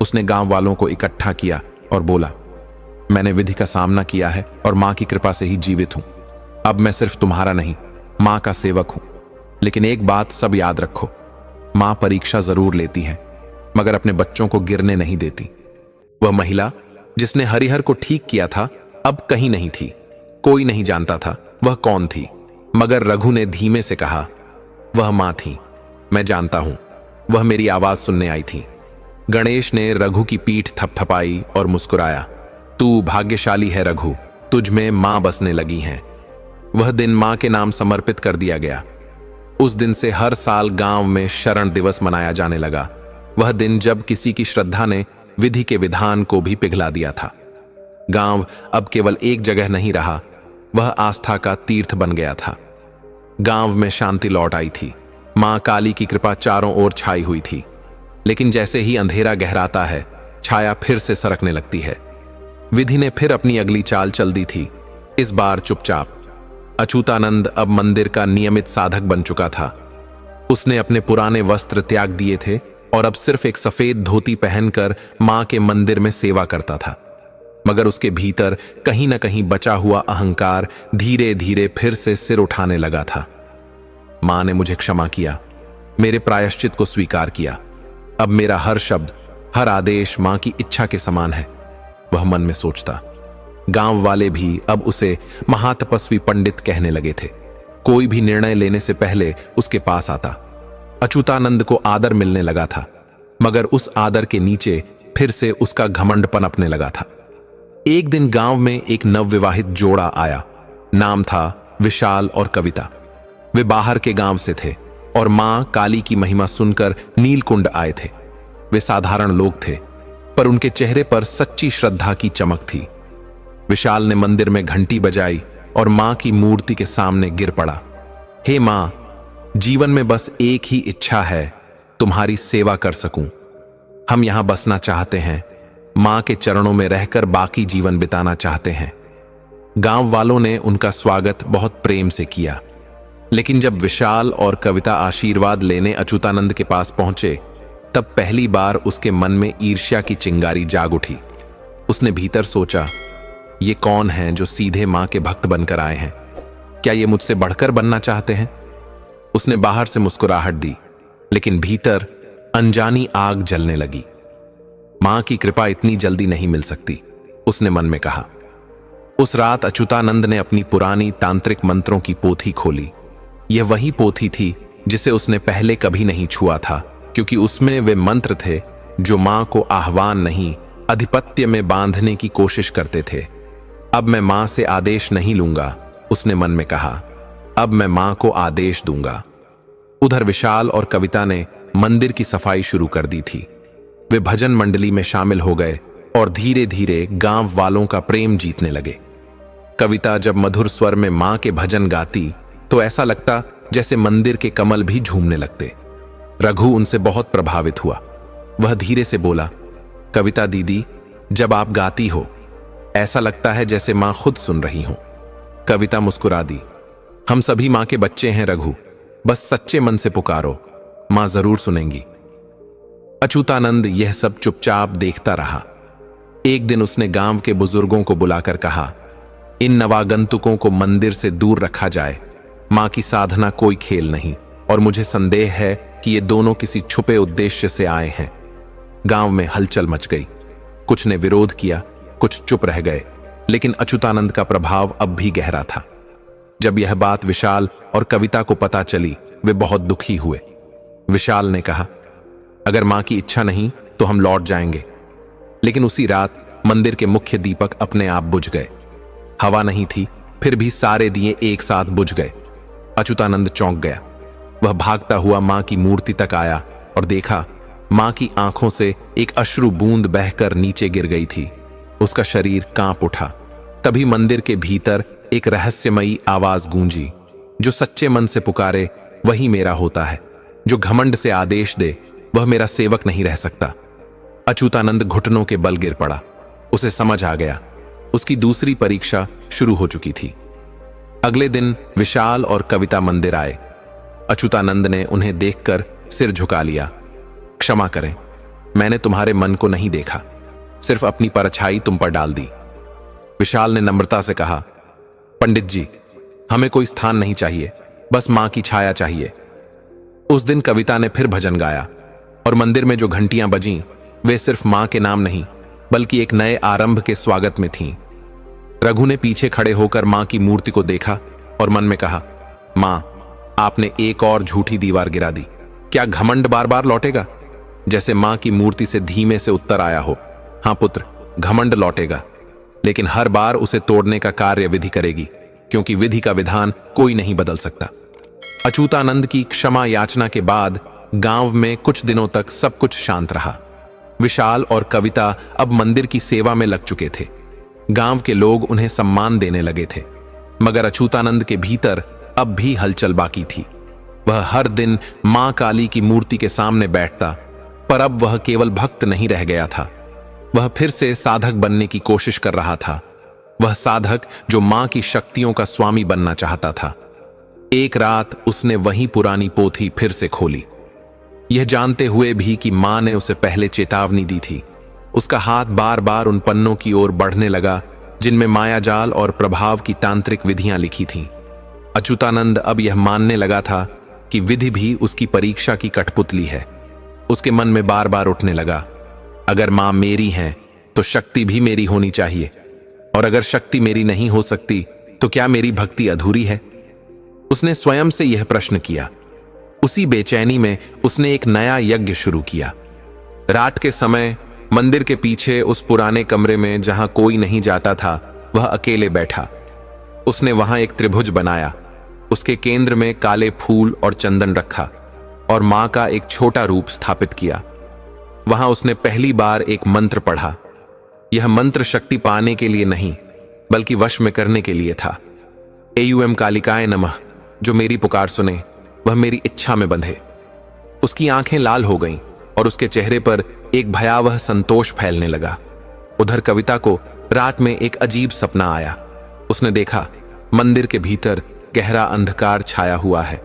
उसने गांव वालों को इकट्ठा किया और बोला, मैंने विधि का सामना किया है और मां की कृपा से ही जीवित हूं। अब मैं सिर्फ तुम्हारा नहीं, मां का सेवक हूं। लेकिन एक बात सब याद रखो, मां परीक्षा जरूर लेती है, मगर अपने बच्चों को गिरने नहीं देती। वह महिला जिसने हरिहर को ठीक किया था अब कहीं नहीं थी। कोई नहीं जानता था वह कौन थी, मगर रघु ने धीमे से कहा, वह मां थी, मैं जानता हूं, वह मेरी आवाज सुनने आई थी। गणेश ने रघु की पीठ थपथपाई और मुस्कुराया, तू भाग्यशाली है रघु, तुझ में मां बसने लगी हैं। वह दिन मां के नाम समर्पित कर दिया गया। उस दिन से हर साल गांव में शरण दिवस मनाया जाने लगा। वह दिन जब किसी की श्रद्धा ने विधि के विधान को भी पिघला दिया था। गांव अब केवल एक जगह नहीं रहा, वह आस्था का तीर्थ बन गया था। गांव में शांति लौट आई थी। मां काली की कृपा चारों ओर छाई हुई थी। लेकिन जैसे ही अंधेरा गहराता है, छाया फिर से सरकने लगती है। विधि ने फिर अपनी अगली चाल चल दी थी, इस बार चुपचाप। अच्युतानंद अब मंदिर का नियमित साधक बन चुका था। उसने अपने पुराने वस्त्र त्याग दिए थे और अब सिर्फ एक सफेद धोती पहनकर मां के मंदिर में सेवा करता था। मगर उसके भीतर कहीं न कहीं बचा हुआ अहंकार धीरे धीरे फिर से सिर उठाने लगा था। मां ने मुझे क्षमा किया, मेरे प्रायश्चित को स्वीकार किया। अब मेरा हर शब्द, हर आदेश मां की इच्छा के समान है, वह मन में सोचता। गांव वाले भी अब उसे महातपस्वी पंडित कहने लगे थे। कोई भी निर्णय लेने से पहले उसके पास आता। अच्युतानंद को आदर मिलने लगा था, मगर उस आदर के नीचे फिर से उसका घमंड पनपने लगा था। एक दिन गांव में एक नवविवाहित जोड़ा आया। नाम था विशाल और कविता। वे बाहर के गांव से थे और मां काली की महिमा सुनकर नीलकुंड आए थे। वे साधारण लोग थे, पर उनके चेहरे पर सच्ची श्रद्धा की चमक थी। विशाल ने मंदिर में घंटी बजाई और मां की मूर्ति के सामने गिर पड़ा। हे मां, जीवन में बस एक ही इच्छा है, तुम्हारी सेवा कर सकूं। हम यहां बसना चाहते हैं, मां के चरणों में रहकर बाकी जीवन बिताना चाहते हैं। गांव वालों ने उनका स्वागत बहुत प्रेम से किया। लेकिन जब विशाल और कविता आशीर्वाद लेने अच्युतानंद के पास पहुंचे, तब पहली बार उसके मन में ईर्ष्या की चिंगारी जाग उठी। उसने भीतर सोचा, ये कौन हैं जो सीधे मां के भक्त बनकर आए हैं? क्या ये मुझसे बढ़कर बनना चाहते हैं? उसने बाहर से मुस्कुराहट दी, लेकिन भीतर अनजानी आग जलने लगी। मां की कृपा इतनी जल्दी नहीं मिल सकती, उसने मन में कहा। उस रात अच्युतानंद ने अपनी पुरानी तांत्रिक मंत्रों की पोथी खोली। यह वही पोथी थी जिसे उसने पहले कभी नहीं छुआ था, क्योंकि उसमें वे मंत्र थे जो मां को आह्वान नहीं, आधिपत्य में बांधने की कोशिश करते थे। अब मैं मां से आदेश नहीं लूंगा, उसने मन में कहा। अब मैं मां को आदेश दूंगा। उधर विशाल और कविता ने मंदिर की सफाई शुरू कर दी थी। वे भजन मंडली में शामिल हो गए और धीरे धीरे गांव वालों का प्रेम जीतने लगे। कविता जब मधुर स्वर में मां के भजन गाती तो ऐसा लगता जैसे मंदिर के कमल भी झूमने लगते। रघु उनसे बहुत प्रभावित हुआ। वह धीरे से बोला, कविता दीदी, जब आप गाती हो ऐसा लगता है जैसे मां खुद सुन रही हो। कविता मुस्कुरा दी, हम सभी मां के बच्चे हैं रघु, बस सच्चे मन से पुकारो, मां जरूर सुनेंगी। अच्युतानंद यह सब चुपचाप देखता रहा। एक दिन उसने गांव के बुजुर्गों को बुलाकर कहा, इन नवागंतुकों को मंदिर से दूर रखा जाए। मां की साधना कोई खेल नहीं और मुझे संदेह है कि ये दोनों किसी छुपे उद्देश्य से आए हैं। गांव में हलचल मच गई। कुछ ने विरोध किया, कुछ चुप रह गए, लेकिन अच्युतानंद का प्रभाव अब भी गहरा था। जब यह बात विशाल और कविता को पता चली, वे बहुत दुखी हुए। विशाल ने कहा, अगर मां की इच्छा नहीं तो हम लौट जाएंगे। लेकिन उसी रात मंदिर के मुख्य दीपक अपने आप बुझ गए। हवा नहीं थी, फिर भी सारे दिए एक साथ बुझ गए। अच्युतानंद चौंक गया। वह भागता हुआ मां की मूर्ति तक आया और देखा मां की आंखों से एक अश्रु बूंद बहकर नीचे गिर गई थी। उसका शरीर कांप उठा। तभी मंदिर के भीतर एक रहस्यमयी आवाज गूंजी, जो सच्चे मन से पुकारे वही मेरा होता है, जो घमंड से आदेश दे वह मेरा सेवक नहीं रह सकता। अच्युतानंद घुटनों के बल गिर पड़ा। उसे समझ आ गया, उसकी दूसरी परीक्षा शुरू हो चुकी थी। अगले दिन विशाल और कविता मंदिर आए। अच्युतानंद ने उन्हें देखकर सिर झुका लिया। क्षमा करें, मैंने तुम्हारे मन को नहीं देखा, सिर्फ अपनी परछाई तुम पर डाल दी। विशाल ने नम्रता से कहा, पंडित जी, हमें कोई स्थान नहीं चाहिए, बस मां की छाया चाहिए। उस दिन कविता ने फिर भजन गाया और मंदिर में जो घंटियां बजीं वे सिर्फ मां के नाम नहीं बल्कि एक नए आरंभ के स्वागत में थीं। रघु ने पीछे खड़े होकर मां की मूर्ति को देखा और मन में कहा, मां, आपने एक और झूठी दीवार गिरा दी। क्या घमंड बार बार लौटेगा? जैसे मां की मूर्ति से धीमे से उत्तर आया हो, हां पुत्र, घमंड लौटेगा, लेकिन हर बार उसे तोड़ने का कार्य विधि करेगी, क्योंकि विधि का विधान कोई नहीं बदल सकता। अच्युतानंद की क्षमा याचना के बाद गांव में कुछ दिनों तक सब कुछ शांत रहा। विशाल और कविता अब मंदिर की सेवा में लग चुके थे। गांव के लोग उन्हें सम्मान देने लगे थे, मगर अच्युतानंद के भीतर अब भी हलचल बाकी थी। वह हर दिन मां काली की मूर्ति के सामने बैठता, पर अब वह केवल भक्त नहीं रह गया था, वह फिर से साधक बनने की कोशिश कर रहा था। वह साधक जो मां की शक्तियों का स्वामी बनना चाहता था। एक रात उसने वही पुरानी पोथी फिर से खोली, यह जानते हुए भी कि मां ने उसे पहले चेतावनी दी थी। उसका हाथ बार बार उन पन्नों की ओर बढ़ने लगा जिनमें मायाजाल और प्रभाव की तांत्रिक विधियां लिखी थीं। अच्युतानंद अब यह मानने लगा था कि विधि भी उसकी परीक्षा की कठपुतली है। उसके मन में बार बार उठने लगा, अगर मां मेरी है तो शक्ति भी मेरी होनी चाहिए, और अगर शक्ति मेरी नहीं हो सकती तो क्या मेरी भक्ति अधूरी है? उसने स्वयं से यह प्रश्न किया। उसी बेचैनी में उसने एक नया यज्ञ शुरू किया। रात के समय मंदिर के पीछे उस पुराने कमरे में जहां कोई नहीं जाता था, वह अकेले बैठा। उसने वहां एक त्रिभुज बनाया, उसके केंद्र में काले फूल और चंदन रखा और मां का एक छोटा रूप स्थापित किया। वहां उसने पहली बार एक मंत्र पढ़ा। यह मंत्र शक्ति पाने के लिए नहीं बल्कि वश में करने के लिए था। एयूएम कालिकाय नमः, जो मेरी पुकार सुने वह मेरी इच्छा में बंधे। उसकी आंखें लाल हो गईं और उसके चेहरे पर एक भयावह संतोष फैलने लगा। उधर कविता को रात में एक अजीब सपना आया। उसने देखा मंदिर के भीतर गहरा अंधकार छाया हुआ है।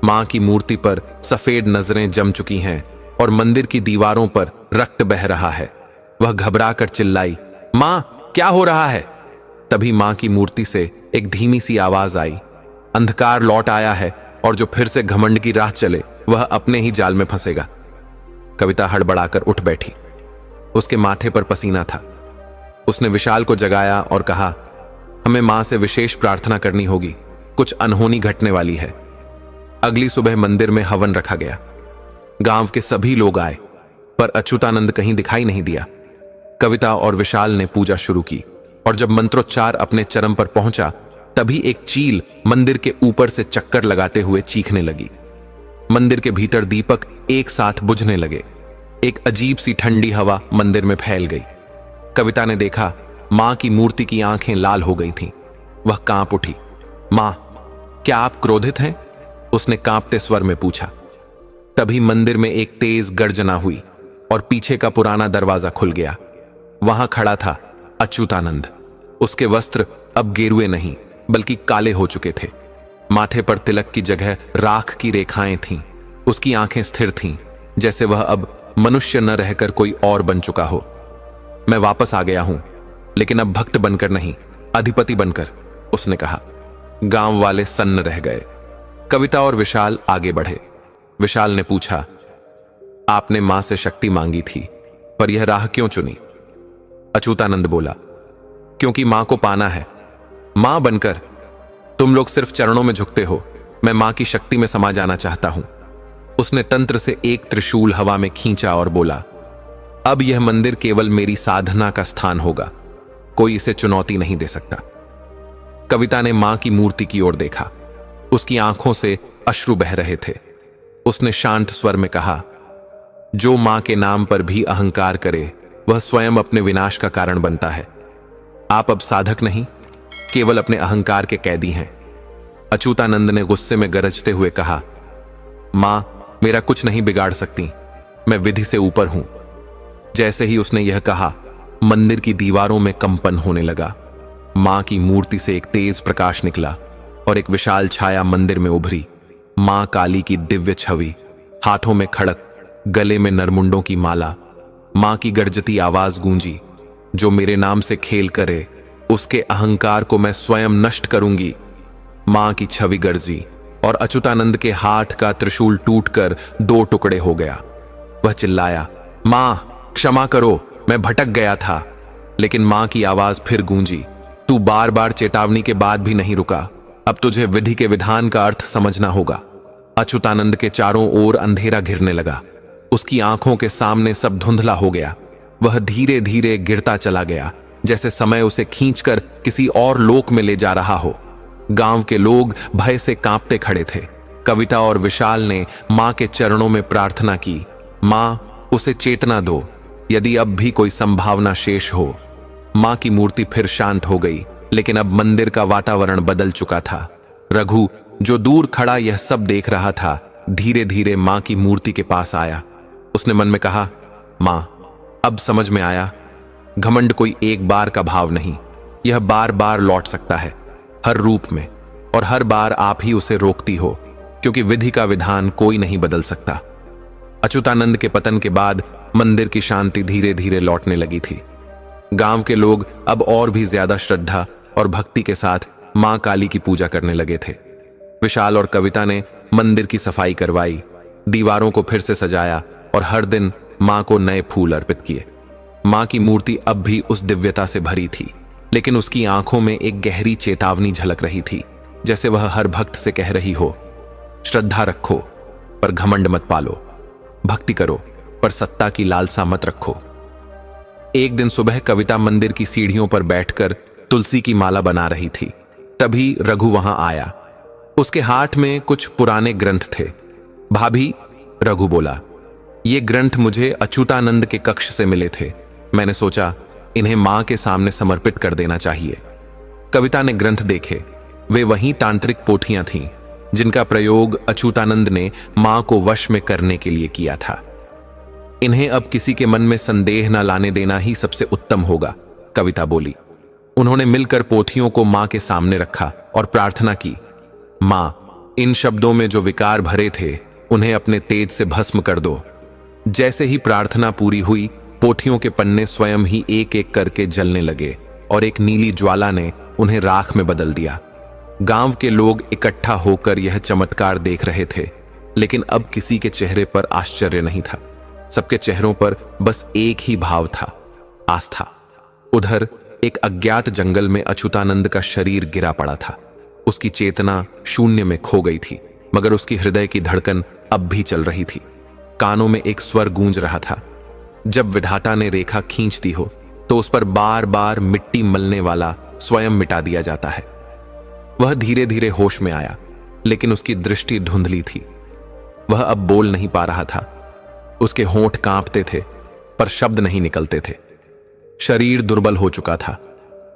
मां की मूर्ति पर सफेद नजरें जम चुकी हैं और मंदिर की दीवारों पर रक्त बह रहा है। वह घबराकर चिल्लाई, मां, क्या हो रहा है? तभी मां की मूर्ति से एक धीमी सी आवाज आई, अंधकार लौट आया है और जो फिर से घमंड की राह चले वह अपने ही जाल में फंसेगा। कविता हड़बड़ाकर उठ बैठी। उसके माथे पर पसीना था। उसने विशाल को जगाया और कहा, हमें मां से विशेष प्रार्थना करनी होगी, कुछ अनहोनी घटने वाली है। अगली सुबह मंदिर में हवन रखा गया। गांव के सभी लोग आए, पर अच्युतानंद कहीं दिखाई नहीं दिया। कविता और विशाल ने पूजा शुरू की और जब मंत्रोच्चार अपने चरम पर पहुंचा, तभी एक चील मंदिर के ऊपर से चक्कर लगाते हुए चीखने लगी। मंदिर के भीतर दीपक एक साथ बुझने लगे। एक अजीब सी ठंडी हवा मंदिर में फैल गई। कविता ने देखा मां की मूर्ति की आंखें लाल हो गई थीं। वह कांप उठी। मां, क्या आप क्रोधित हैं? उसने कांपते स्वर में पूछा। तभी मंदिर में एक तेज गर्जना हुई और पीछे का पुराना दरवाजा खुल गया। वहां खड़ा था अच्युतानंद। उसके वस्त्र अब गेरुए नहीं बल्कि काले हो चुके थे। माथे पर तिलक की जगह राख की रेखाएं थीं। उसकी आंखें स्थिर थीं, जैसे वह अब मनुष्य न रहकर कोई और बन चुका हो। मैं वापस आ गया हूं, लेकिन अब भक्त बनकर नहीं, अधिपति बनकर, उसने कहा। गांव वाले सन्न रह गए। कविता और विशाल आगे बढ़े। विशाल ने पूछा, आपने मां से शक्ति मांगी थी, पर यह राह क्यों चुनी? अच्युतानंद बोला, क्योंकि मां को पाना है। मां बनकर तुम लोग सिर्फ चरणों में झुकते हो, मैं मां की शक्ति में समा जाना चाहता हूं। उसने तंत्र से एक त्रिशूल हवा में खींचा और बोला, अब यह मंदिर केवल मेरी साधना का स्थान होगा, कोई इसे चुनौती नहीं दे सकता। कविता ने मां की मूर्ति की ओर देखा। उसकी आंखों से अश्रु बह रहे थे। उसने शांत स्वर में कहा, जो मां के नाम पर भी अहंकार करे वह स्वयं अपने विनाश का कारण बनता है। आप अब साधक नहीं, केवल अपने अहंकार के कैदी हैं। अच्युतानंद ने गुस्से में गरजते हुए कहा, मां मेरा कुछ नहीं बिगाड़ सकती, मैं विधि से ऊपर हूं। जैसे ही उसने यह कहा, मंदिर की दीवारों में कंपन होने लगा। मां की मूर्ति से एक तेज प्रकाश निकला और एक विशाल छाया मंदिर में उभरी। मां काली की दिव्य छवि, हाथों में खड़क, गले में नरमुंडों की माला। मां की गर्जती आवाज गूंजी, जो मेरे नाम से खेल करे उसके अहंकार को मैं स्वयं नष्ट करूंगी। मां की छवि गर्जी और अच्युतानंद के हाथ का त्रिशूल टूटकर 2 टुकड़े हो गया। वह चिल्लाया, मां क्षमा करो, मैं भटक गया था। लेकिन मां की आवाज फिर गूंजी, तू बार बार चेतावनी के बाद भी नहीं रुका, अब तुझे विधि के विधान का अर्थ समझना होगा। अच्युतानंद के चारों ओर अंधेरा घिरने लगा। उसकी आंखों के सामने सब धुंधला हो गया। वह धीरे धीरे गिरता चला गया, जैसे समय उसे खींचकर किसी और लोक में ले जा रहा हो। गांव के लोग भय से कांपते खड़े थे। कविता और विशाल ने मां के चरणों में प्रार्थना की, मां उसे चेतना दो, यदि अब भी कोई संभावना शेष हो। मां की मूर्ति फिर शांत हो गई, लेकिन अब मंदिर का वातावरण बदल चुका था। रघु, जो दूर खड़ा यह सब देख रहा था, धीरे धीरे मां की मूर्ति के पास आया। उसने मन में कहा, मां अब समझ में आया, घमंड कोई एक बार का भाव नहीं, यह बार बार लौट सकता है, हर रूप में, और हर बार आप ही उसे रोकती हो, क्योंकि विधि का विधान कोई नहीं बदल सकता। अच्युतानंद के पतन के बाद मंदिर की शांति धीरे धीरे लौटने लगी थी। गांव के लोग अब और भी ज्यादा श्रद्धा और भक्ति के साथ मां काली की पूजा करने लगे थे। विशाल और कविता ने मंदिर की सफाई करवाई, दीवारों को फिर से सजाया और हर दिन मां को नए फूल अर्पित किए। मां की मूर्ति अब भी उस दिव्यता से भरी थी, लेकिन उसकी आंखों में एक गहरी चेतावनी झलक रही थी, जैसे वह हर भक्त से कह रही हो, श्रद्धा रखो पर घमंड मत पालो, भक्ति करो पर सत्ता की लालसा मत रखो। एक दिन सुबह कविता मंदिर की सीढ़ियों पर बैठकर तुलसी की माला बना रही थी। तभी रघु वहां आया। उसके हाथ में कुछ पुराने ग्रंथ थे। भाभी, रघु बोला, ये ग्रंथ मुझे अच्युतानंद के कक्ष से मिले थे। मैंने सोचा इन्हें मां के सामने समर्पित कर देना चाहिए। कविता ने ग्रंथ देखे। वे वही तांत्रिक पोथियां थीं जिनका प्रयोग अच्युतानंद ने मां को वश में करने के लिए किया था। इन्हें अब किसी के मन में संदेह न लाने देना ही सबसे उत्तम होगा, कविता बोली। उन्होंने मिलकर पोथियों को मां के सामने रखा और प्रार्थना की, मां, इन शब्दों में जो विकार भरे थे उन्हें अपने तेज से भस्म कर दो। जैसे ही प्रार्थना पूरी हुई, पोथियों के पन्ने स्वयं ही एक एक करके जलने लगे और एक नीली ज्वाला ने उन्हें राख में बदल दिया। गांव के लोग इकट्ठा होकर यह चमत्कार देख रहे थे, लेकिन अब किसी के चेहरे पर आश्चर्य नहीं था। सबके चेहरों पर बस एक ही भाव था, आस्था। उधर एक अज्ञात जंगल में अच्युतानंद का शरीर गिरा पड़ा था। उसकी चेतना शून्य में खो गई थी, मगर उसकी हृदय की धड़कन अब भी चल रही थी। कानों में एक स्वर गूंज रहा था, जब विधाता ने रेखा खींच दी हो तो उस पर बार बार मिट्टी मलने वाला स्वयं मिटा दिया जाता है। वह धीरे धीरे होश में आया, लेकिन उसकी दृष्टि धुंधली थी। वह अब बोल नहीं पा रहा था। उसके होंठ कांपते थे, पर शब्द नहीं निकलते थे। शरीर दुर्बल हो चुका था।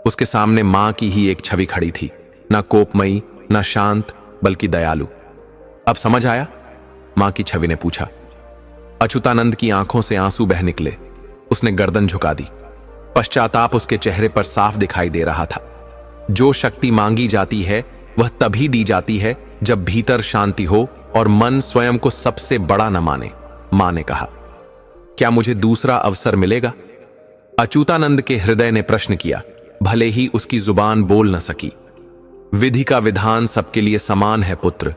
उसके सामने मां की ही एक छवि खड़ी थी, ना कोपमयी, ना शांत, बल्कि दयालु। अब समझ आया? मां की छवि ने पूछा। अच्युतानंद की आंखों से आंसू बह निकले। उसने गर्दन झुका दी। पश्चाताप उसके चेहरे पर साफ दिखाई दे रहा था। जो शक्ति मांगी जाती है वह तभी दी जाती है जब भीतर शांति हो और मन स्वयं को सबसे बड़ा न माने, मां ने कहा। क्या मुझे दूसरा अवसर मिलेगा? अच्युतानंद के हृदय ने प्रश्न किया, भले ही उसकी जुबान बोल न सकी। विधि का विधान सबके लिए समान है पुत्र।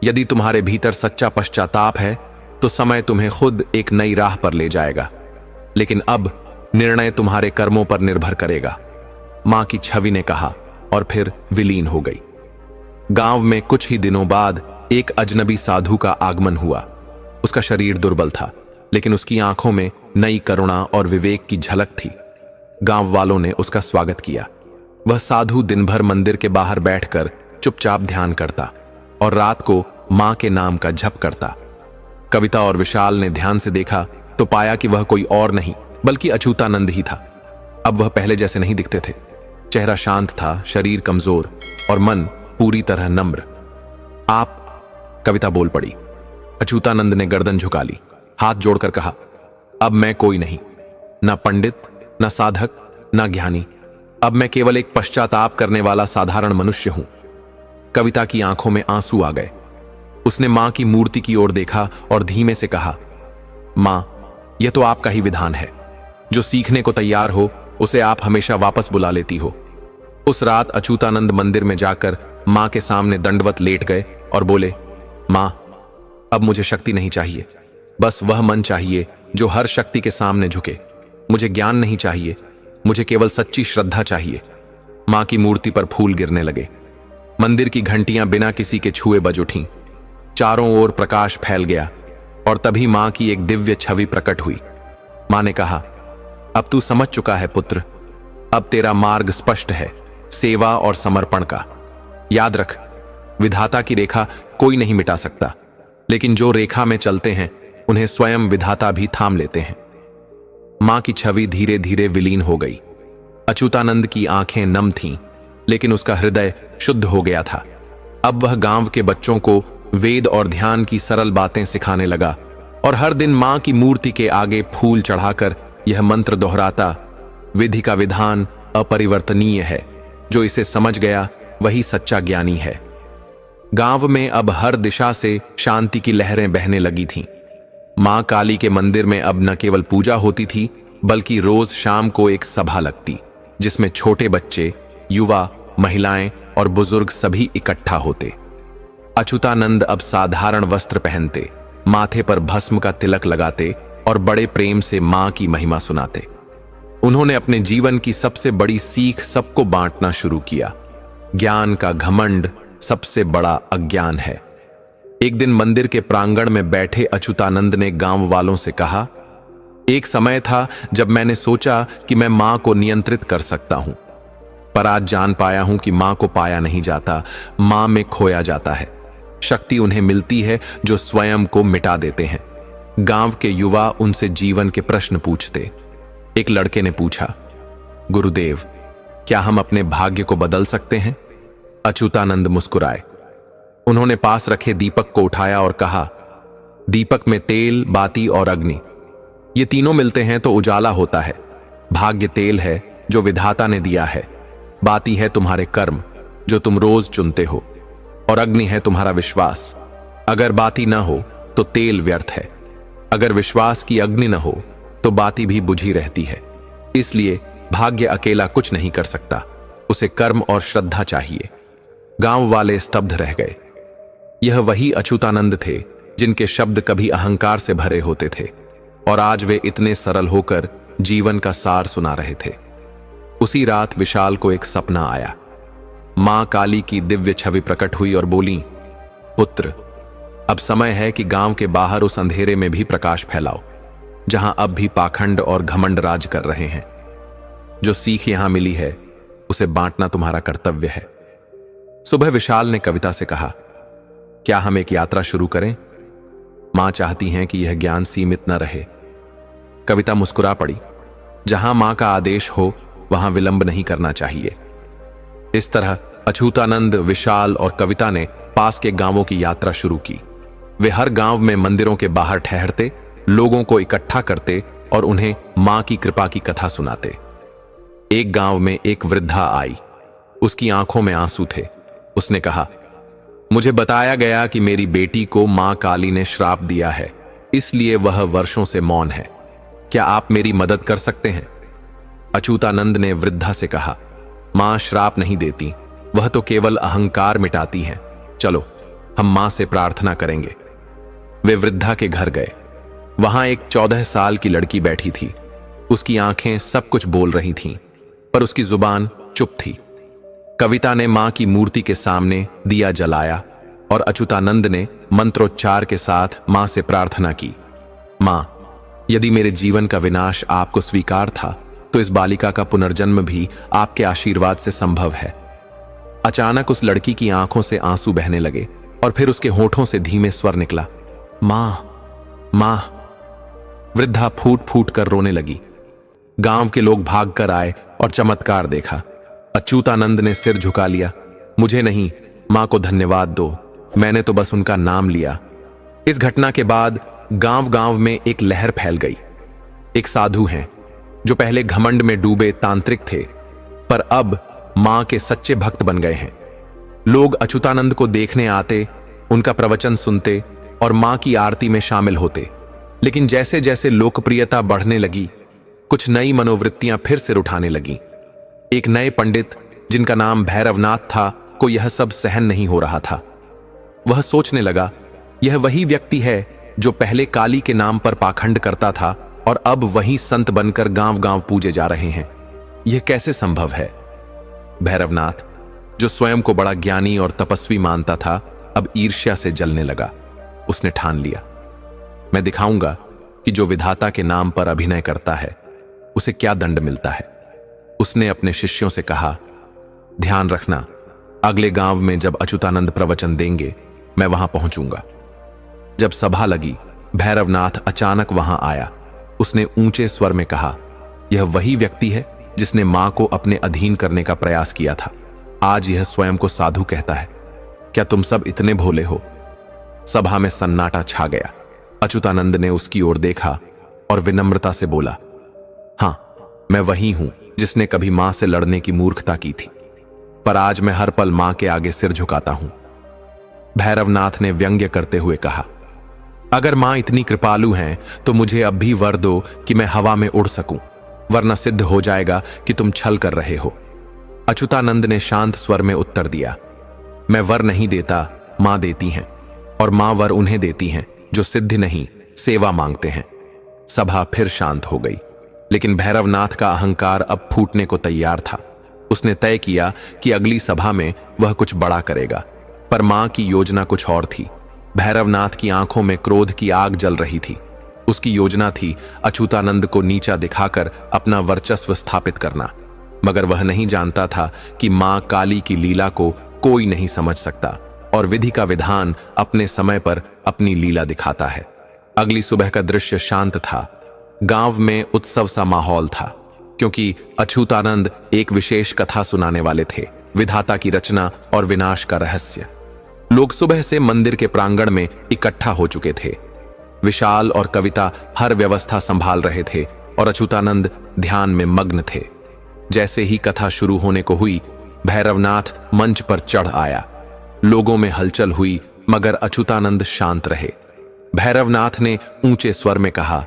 यदि तुम्हारे भीतर सच्चा पश्चाताप है तो समय तुम्हें खुद एक नई राह पर ले जाएगा, लेकिन अब निर्णय तुम्हारे कर्मों पर निर्भर करेगा, मां की छवि ने कहा और फिर विलीन हो गई। गांव में कुछ ही दिनों बाद एक अजनबी साधु का आगमन हुआ। उसका शरीर दुर्बल था, लेकिन उसकी आंखों में नई करुणा और विवेक की झलक थी। गांव वालों ने उसका स्वागत किया। वह साधु दिन भर मंदिर के बाहर बैठकर चुपचाप ध्यान करता और रात को मां के नाम का जप करता। कविता और विशाल ने ध्यान से देखा तो पाया कि वह कोई और नहीं बल्कि अच्युतानंद ही था। अब वह पहले जैसे नहीं दिखते थे। चेहरा शांत था, शरीर कमजोर और मन पूरी तरह नम्र। आप, कविता बोल पड़ी। अच्युतानंद ने गर्दन झुका ली, हाथ जोड़कर कहा, अब मैं कोई नहीं, न पंडित, न साधक, न ज्ञानी। अब मैं केवल एक पश्चाताप करने वाला साधारण मनुष्य हूं। कविता की आंखों में आंसू आ गए। उसने मां की मूर्ति की ओर देखा और धीमे से कहा, मां, यह तो आपका ही विधान है। जो सीखने को तैयार हो उसे आप हमेशा वापस बुला लेती हो। उस रात अच्युतानंद मंदिर में जाकर मां के सामने दंडवत लेट गए और बोले, मां, अब मुझे शक्ति नहीं चाहिए, बस वह मन चाहिए जो हर शक्ति के सामने झुके। मुझे ज्ञान नहीं चाहिए, मुझे केवल सच्ची श्रद्धा चाहिए। मां की मूर्ति पर फूल गिरने लगे। मंदिर की घंटियां बिना किसी के छुए बज उठीं। चारों ओर प्रकाश फैल गया और तभी मां की एक दिव्य छवि प्रकट हुई। मां ने कहा, अब तू समझ चुका है पुत्र, अब तेरा मार्ग स्पष्ट है, सेवा और समर्पण का। याद रख, विधाता की रेखा कोई नहीं मिटा सकता, लेकिन जो रेखा में चलते हैं उन्हें स्वयं विधाता भी थाम लेते हैं। मां की छवि धीरे धीरे विलीन हो गई। अच्युतानंद की आंखें नम थीं, लेकिन उसका हृदय शुद्ध हो गया था। अब वह गांव के बच्चों को वेद और ध्यान की सरल बातें सिखाने लगा और हर दिन मां की मूर्ति के आगे फूल चढ़ाकर यह मंत्र दोहराता, विधि का विधान अपरिवर्तनीय है, जो इसे समझ गया वही सच्चा ज्ञानी है। गांव में अब हर दिशा से शांति की लहरें बहने लगी थीं। मां काली के मंदिर में अब न केवल पूजा होती थी, बल्कि रोज शाम को एक सभा लगती, जिसमें छोटे बच्चे, युवा, महिलाएं और बुजुर्ग सभी इकट्ठा होते। अच्युतानंद अब साधारण वस्त्र पहनते, माथे पर भस्म का तिलक लगाते और बड़े प्रेम से मां की महिमा सुनाते। उन्होंने अपने जीवन की सबसे बड़ी सीख सबको बांटना शुरू किया। ज्ञान का घमंड सबसे बड़ा अज्ञान है। एक दिन मंदिर के प्रांगण में बैठे अच्युतानंद ने गांव वालों से कहा, एक समय था जब मैंने सोचा कि मैं मां को नियंत्रित कर सकता हूं, पर आज जान पाया हूं कि मां को पाया नहीं जाता, मां में खोया जाता है। शक्ति उन्हें मिलती है जो स्वयं को मिटा देते हैं। गांव के युवा उनसे जीवन के प्रश्न पूछते। एक लड़के ने पूछा, गुरुदेव, क्या हम अपने भाग्य को बदल सकते हैं? अच्युतानंद मुस्कुराए। उन्होंने पास रखे दीपक को उठाया और कहा, दीपक में तेल, बाती और अग्नि, ये तीनों मिलते हैं तो उजाला होता है। भाग्य तेल है जो विधाता ने दिया है, बाती है तुम्हारे कर्म जो तुम रोज चुनते हो, और अग्नि है तुम्हारा विश्वास। अगर बाती ना हो तो तेल व्यर्थ है, अगर विश्वास की अग्नि न हो तो बाती भी बुझी रहती है। इसलिए भाग्य अकेला कुछ नहीं कर सकता, उसे कर्म और श्रद्धा चाहिए। गांव वाले स्तब्ध रह गए। यह वही अच्युतानंद थे जिनके शब्द कभी अहंकार से भरे होते थे और आज वे इतने सरल होकर जीवन का सार सुना रहे थे। उसी रात विशाल को एक सपना आया। मां काली की दिव्य छवि प्रकट हुई और बोली, पुत्र, अब समय है कि गांव के बाहर उस अंधेरे में भी प्रकाश फैलाओ जहां अब भी पाखंड और घमंड राज कर रहे हैं। जो सीख यहां मिली है उसे बांटना तुम्हारा कर्तव्य है। सुबह विशाल ने कविता से कहा, क्या हम एक यात्रा शुरू करें? मां चाहती हैं कि यह ज्ञान सीमित न रहे। कविता मुस्कुरा पड़ी। जहां मां का आदेश हो वहां विलंब नहीं करना चाहिए। इस तरह अच्युतानंद, विशाल और कविता ने पास के गांवों की यात्रा शुरू की। वे हर गांव में मंदिरों के बाहर ठहरते, लोगों को इकट्ठा करते और उन्हें मां की कृपा की कथा सुनाते। एक गांव में एक वृद्धा आई। उसकी आंखों में आंसू थे। उसने कहा, मुझे बताया गया कि मेरी बेटी को मां काली ने श्राप दिया है, इसलिए वह वर्षों से मौन है। क्या आप मेरी मदद कर सकते हैं? अच्युतानंद ने वृद्धा से कहा, मां श्राप नहीं देती, वह तो केवल अहंकार मिटाती हैं। चलो हम मां से प्रार्थना करेंगे। वे वृद्धा के घर गए। वहां एक 14 साल की लड़की बैठी थी। उसकी आंखें सब कुछ बोल रही थीं, पर उसकी जुबान चुप थी। कविता ने मां की मूर्ति के सामने दिया जलाया और अच्युतानंद ने मंत्रोच्चार के साथ मां से प्रार्थना की, मां, यदि मेरे जीवन का विनाश आपको स्वीकार था तो इस बालिका का पुनर्जन्म भी आपके आशीर्वाद से संभव है। अचानक उस लड़की की आंखों से आंसू बहने लगे और फिर उसके होठों से धीमे स्वर निकला, मां, मां। वृद्धा फूट फूट कर रोने लगी। गांव के लोग भागकर आए और चमत्कार देखा। अच्युतानंद ने सिर झुका लिया। मुझे नहीं, मां को धन्यवाद दो, मैंने तो बस उनका नाम लिया। इस घटना के बाद गांव गांव में एक लहर फैल गई। एक साधु हैं जो पहले घमंड में डूबे तांत्रिक थे, पर अब मां के सच्चे भक्त बन गए हैं। लोग अच्युतानंद को देखने आते, उनका प्रवचन सुनते और मां की आरती में शामिल होते। लेकिन जैसे जैसे लोकप्रियता बढ़ने लगी, कुछ नई मनोवृत्तियां फिर सिर उठाने लगीं। एक नए पंडित जिनका नाम भैरवनाथ था को यह सब सहन नहीं हो रहा था। वह सोचने लगा, यह वही व्यक्ति है जो पहले काली के नाम पर पाखंड करता था और अब वही संत बनकर गांव गांव पूजे जा रहे हैं। यह कैसे संभव है? भैरवनाथ, जो स्वयं को बड़ा ज्ञानी और तपस्वी मानता था, अब ईर्ष्या से जलने लगा। उसने ठान लिया, मैं दिखाऊंगा कि जो विधाता के नाम पर अभिनय करता है उसे क्या दंड मिलता है। उसने अपने शिष्यों से कहा, ध्यान रखना, अगले गांव में जब अच्युतानंद प्रवचन देंगे मैं वहां पहुंचूंगा। जब सभा लगी, भैरवनाथ अचानक वहां आया। उसने ऊंचे स्वर में कहा, यह वही व्यक्ति है जिसने मां को अपने अधीन करने का प्रयास किया था। आज यह स्वयं को साधु कहता है। क्या तुम सब इतने भोले हो? सभा में सन्नाटा छा गया। अच्युतानंद ने उसकी ओर देखा और विनम्रता से बोला, हां, मैं वही हूं जिसने कभी मां से लड़ने की मूर्खता की थी, पर आज मैं हर पल मां के आगे सिर झुकाता हूं। भैरवनाथ ने व्यंग्य करते हुए कहा, अगर मां इतनी कृपालु हैं तो मुझे अब भी वर दो कि मैं हवा में उड़ सकूं, वरना सिद्ध हो जाएगा कि तुम छल कर रहे हो। अच्युतानंद ने शांत स्वर में उत्तर दिया, मैं वर नहीं देता, मां देती हैं, और मां वर उन्हें देती हैं जो सिद्धि नहीं, सेवा मांगते हैं। सभा फिर शांत हो गई, लेकिन भैरवनाथ का अहंकार अब फूटने को तैयार था। उसने तय किया कि अगली सभा में वह कुछ बड़ा करेगा, पर मां की योजना कुछ और थी। भैरवनाथ की आंखों में क्रोध की आग जल रही थी। उसकी योजना थी अच्युतानंद को नीचा दिखाकर अपना वर्चस्व स्थापित करना, मगर वह नहीं जानता था कि मां काली की लीला को कोई नहीं समझ सकता और विधि का विधान अपने समय पर अपनी लीला दिखाता है। अगली सुबह का दृश्य शांत था। गांव में उत्सव सा माहौल था, क्योंकि अच्युतानंद एक विशेष कथा सुनाने वाले थे, विधाता की रचना और विनाश का रहस्य। लोग सुबह से मंदिर के प्रांगण में इकट्ठा हो चुके थे। विशाल और कविता हर व्यवस्था संभाल रहे थे और अच्युतानंद ध्यान में मग्न थे। जैसे ही कथा शुरू होने को हुई, भैरवनाथ मंच पर चढ़ आया। लोगों में हलचल हुई, मगर अच्युतानंद शांत रहे। भैरवनाथ ने ऊंचे स्वर में कहा,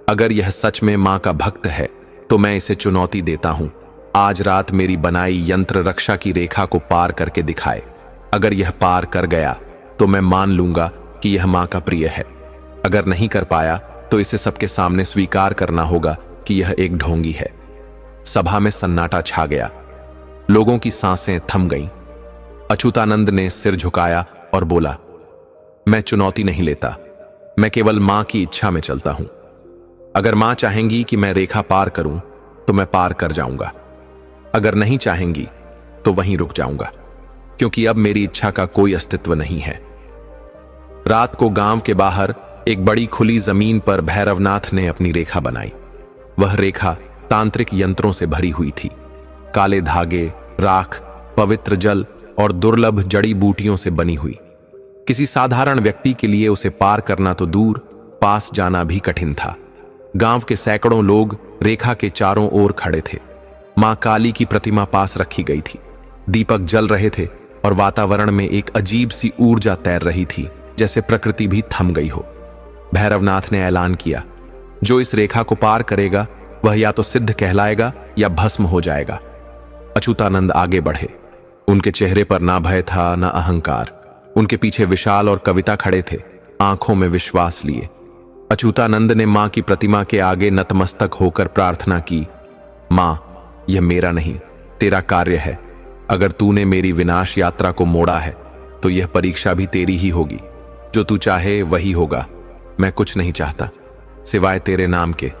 अगर यह सच में मां का भक्त है तो मैं इसे चुनौती देता हूं। आज रात मेरी बनाई यंत्र रक्षा की रेखा को पार करके दिखाए। अगर यह पार कर गया तो मैं मान लूंगा कि यह मां का प्रिय है। अगर नहीं कर पाया तो इसे सबके सामने स्वीकार करना होगा कि यह एक ढोंगी है। सभा में सन्नाटा छा गया। लोगों की सांसें थम गईं। अच्युतानंद ने सिर झुकाया और बोला, मैं चुनौती नहीं लेता, मैं केवल मां की इच्छा में चलता हूं। अगर मां चाहेंगी कि मैं रेखा पार करूं तो मैं पार कर जाऊंगा। अगर नहीं चाहेंगी तो वहीं रुक जाऊंगा, क्योंकि अब मेरी इच्छा का कोई अस्तित्व नहीं है। रात को गांव के बाहर एक बड़ी खुली जमीन पर भैरवनाथ ने अपनी रेखा बनाई। वह रेखा तांत्रिक यंत्रों से भरी हुई थी। काले धागे, राख, पवित्र जल और दुर्लभ जड़ी बूटियों से बनी हुई। किसी साधारण व्यक्ति के लिए उसे पार करना तो दूर, पास जाना भी कठिन था। गांव के सैकड़ों लोग रेखा के चारों ओर खड़े थे। मां काली की प्रतिमा पास रखी गई थी। दीपक जल रहे थे और वातावरण में एक अजीब सी ऊर्जा तैर रही थी, जैसे प्रकृति भी थम गई हो। भैरवनाथ ने ऐलान किया, जो इस रेखा को पार करेगा वह या तो सिद्ध कहलाएगा या भस्म हो जाएगा। अच्युतानंद आगे बढ़े। उनके चेहरे पर ना भय था, ना अहंकार। उनके पीछे विशाल और कविता खड़े थे, आंखों में विश्वास लिए। अच्युतानंद ने मां की प्रतिमा के आगे नतमस्तक होकर प्रार्थना की, मां, यह मेरा नहीं, तेरा कार्य है। अगर तूने मेरी विनाश यात्रा को मोड़ा है तो यह परीक्षा भी तेरी ही होगी। जो तू चाहे वही होगा। मैं कुछ नहीं चाहता, सिवाय तेरे नाम के।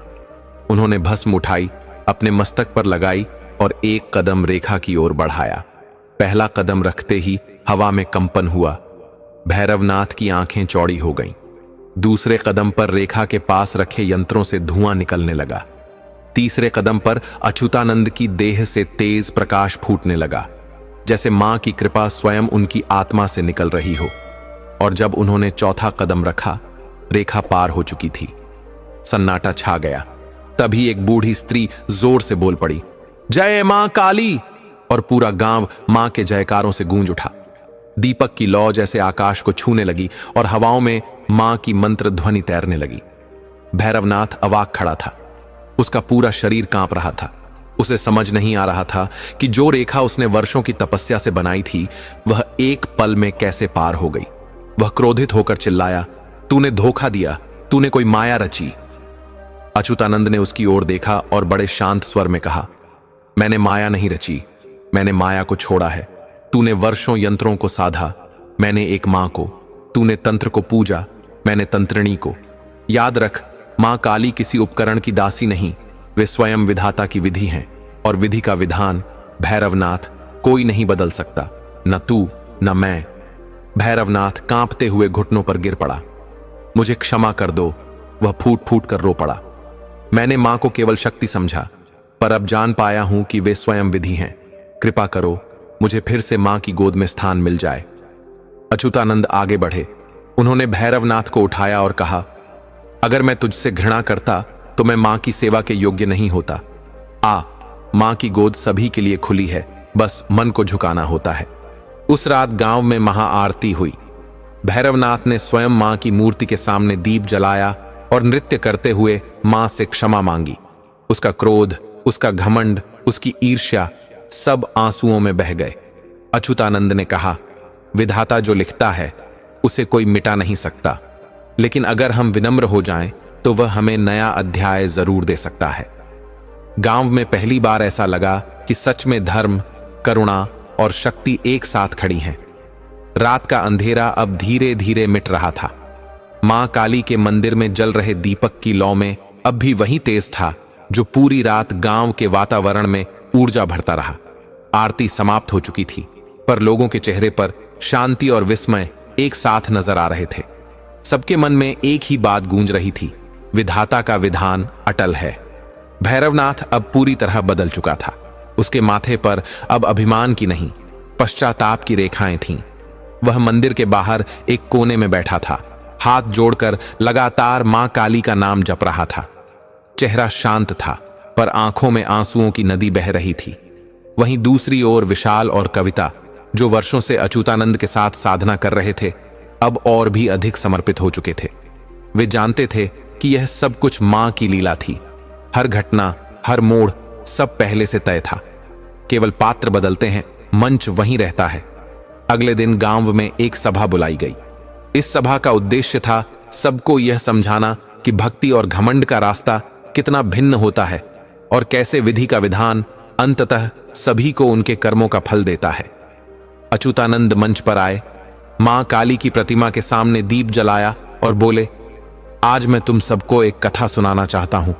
उन्होंने भस्म उठाई, अपने मस्तक पर लगाई और एक कदम रेखा की ओर बढ़ाया। पहला कदम रखते ही हवा में कंपन हुआ। भैरवनाथ की आंखें चौड़ी हो गईं। दूसरे कदम पर रेखा के पास रखे यंत्रों से धुआं निकलने लगा। तीसरे कदम पर अच्युतानंद की देह से तेज प्रकाश फूटने लगा, जैसे मां की कृपा स्वयं उनकी आत्मा से निकल रही हो। और जब उन्होंने चौथा कदम रखा, रेखा पार हो चुकी थी। सन्नाटा छा गया। तभी एक बूढ़ी स्त्री जोर से बोल पड़ी, जय मां काली! और पूरा गांव मां के जयकारों से गूंज उठा। दीपक की लौ जैसे आकाश को छूने लगी और हवाओं में मां की मंत्र ध्वनि तैरने लगी। भैरवनाथ अवाक खड़ा था। उसका पूरा शरीर कांप रहा था। उसे समझ नहीं आ रहा था कि जो रेखा उसने वर्षों की तपस्या से बनाई थी, वह एक पल में कैसे पार हो गई। वह क्रोधित होकर चिल्लाया, तूने धोखा दिया, तूने कोई माया रची। अच्युतानंद ने उसकी ओर देखा और बड़े शांत स्वर में कहा, मैंने माया नहीं रची, मैंने माया को छोड़ा है। तूने वर्षों यंत्रों को साधा, मैंने एक मां को। तूने तंत्र को पूजा, मैंने तंत्रिणी को। याद रख, मां काली किसी उपकरण की दासी नहीं, वे स्वयं विधाता की विधि हैं, और विधि का विधान भैरवनाथ कोई नहीं बदल सकता, न तू न मैं। भैरवनाथ कांपते हुए घुटनों पर गिर पड़ा। मुझे क्षमा कर दो, वह फूट फूट कर रो पड़ा। मैंने मां को केवल शक्ति समझा, पर अब जान पाया हूं कि वे स्वयं विधि हैं। कृपा करो, मुझे फिर से मां की गोद में स्थान मिल जाए। अच्युतानंद आगे बढ़े। उन्होंने भैरवनाथ को उठाया और कहा, अगर मैं तुझसे घृणा करता तो मैं मां की सेवा के योग्य नहीं होता। आ, मां की गोद सभी के लिए खुली है, बस मन को झुकाना होता है। उस रात गांव में महाआरती हुई। भैरवनाथ ने स्वयं मां की मूर्ति के सामने दीप जलाया और नृत्य करते हुए मां से क्षमा मांगी। उसका क्रोध, उसका घमंड, उसकी ईर्ष्या सब आंसुओं में बह गए। अच्युतानंद ने कहा, विधाता जो लिखता है उसे कोई मिटा नहीं सकता, लेकिन अगर हम विनम्र हो जाएं तो वह हमें नया अध्याय जरूर दे सकता है। गांव में पहली बार ऐसा लगा कि सच में धर्म, करुणा और शक्ति एक साथ खड़ी हैं। रात का अंधेरा अब धीरे धीरे मिट रहा था। मां काली के मंदिर में जल रहे दीपक की लौ में अब भी वही तेज था जो पूरी रात गांव के वातावरण में ऊर्जा भरता रहा। आरती समाप्त हो चुकी थी, पर लोगों के चेहरे पर शांति और विस्मय एक साथ नजर आ रहे थे। सबके मन में एक ही बात गूंज रही थी, विधाता का विधान अटल है। भैरवनाथ अब पूरी तरह बदल चुका था। उसके माथे पर अब अभिमान की नहीं, पश्चाताप की रेखाएं थीं। वह मंदिर के बाहर एक कोने में बैठा था, हाथ जोड़कर लगातार मां काली का नाम जप रहा था। चेहरा शांत था, पर आंखों में आंसुओं की नदी बह रही थी। वहीं दूसरी ओर विशाल और कविता, जो वर्षों से अच्युतानंद के साथ साधना कर रहे थे, अब और भी अधिक समर्पित हो चुके थे। वे जानते थे कि यह सब कुछ मां की लीला थी। हर घटना, हर मोड़ सब पहले से तय था। केवल पात्र बदलते हैं, मंच वहीं रहता है। अगले दिन गांव में एक सभा बुलाई गई। इस सभा का उद्देश्य था सबको यह समझाना कि भक्ति और घमंड का रास्ता कितना भिन्न होता है और कैसे विधि का विधान अंततः सभी को उनके कर्मों का फल देता है। अच्युतानंद मंच पर आए, मां काली की प्रतिमा के सामने दीप जलाया और बोले, आज मैं तुम सबको एक कथा सुनाना चाहता हूं।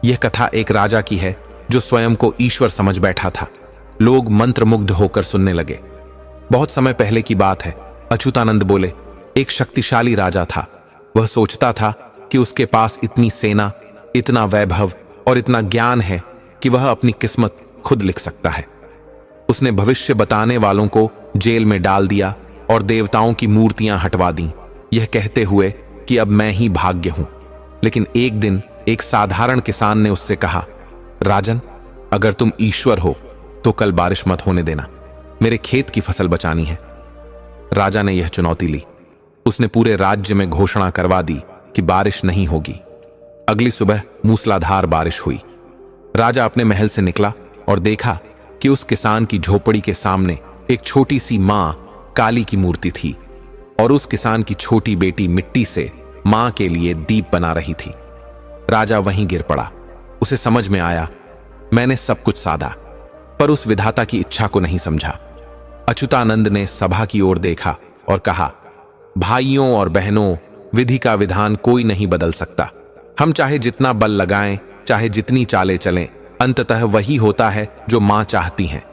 यह कथा एक राजा की है जो स्वयं को ईश्वर समझ बैठा था। लोग मंत्रमुग्ध होकर सुनने लगे। बहुत समय पहले की बात है। अच्युतानंद बोले, एक शक्तिशाली राजा था। वह सोचता था कि उसके पास इतनी सेना, इतना वैभव और इतना ज्ञान है कि वह अपनी किस्मत खुद लिख सकता है। उसने भविष्य बताने वालों को जेल में डाल दिया और देवताओं की मूर्तियां हटवा दी, यह कहते हुए कि अब मैं ही भाग्य हूं। लेकिन एक दिन एक साधारण किसान ने उससे कहा, राजन, अगर तुम ईश्वर हो तो कल बारिश मत होने देना, मेरे खेत की फसल बचानी है। राजा ने यह चुनौती ली। उसने पूरे राज्य में घोषणा करवा दी कि बारिश नहीं होगी। अगली सुबह मूसलाधार बारिश हुई। राजा अपने महल से निकला और देखा कि उस किसान की झोपड़ी के सामने एक छोटी सी मां काली की मूर्ति थी और उस किसान की छोटी बेटी मिट्टी से मां के लिए दीप बना रही थी। राजा वहीं गिर पड़ा। उसे समझ में आया, मैंने सब कुछ साधा, पर उस विधाता की इच्छा को नहीं समझा। अच्युतानंद ने सभा की ओर देखा और कहा, भाइयों और बहनों, विधि का विधान कोई नहीं बदल सकता। हम चाहे जितना बल लगाएं, चाहे जितनी चालें चलें, अंततः वही होता है जो मां चाहती हैं।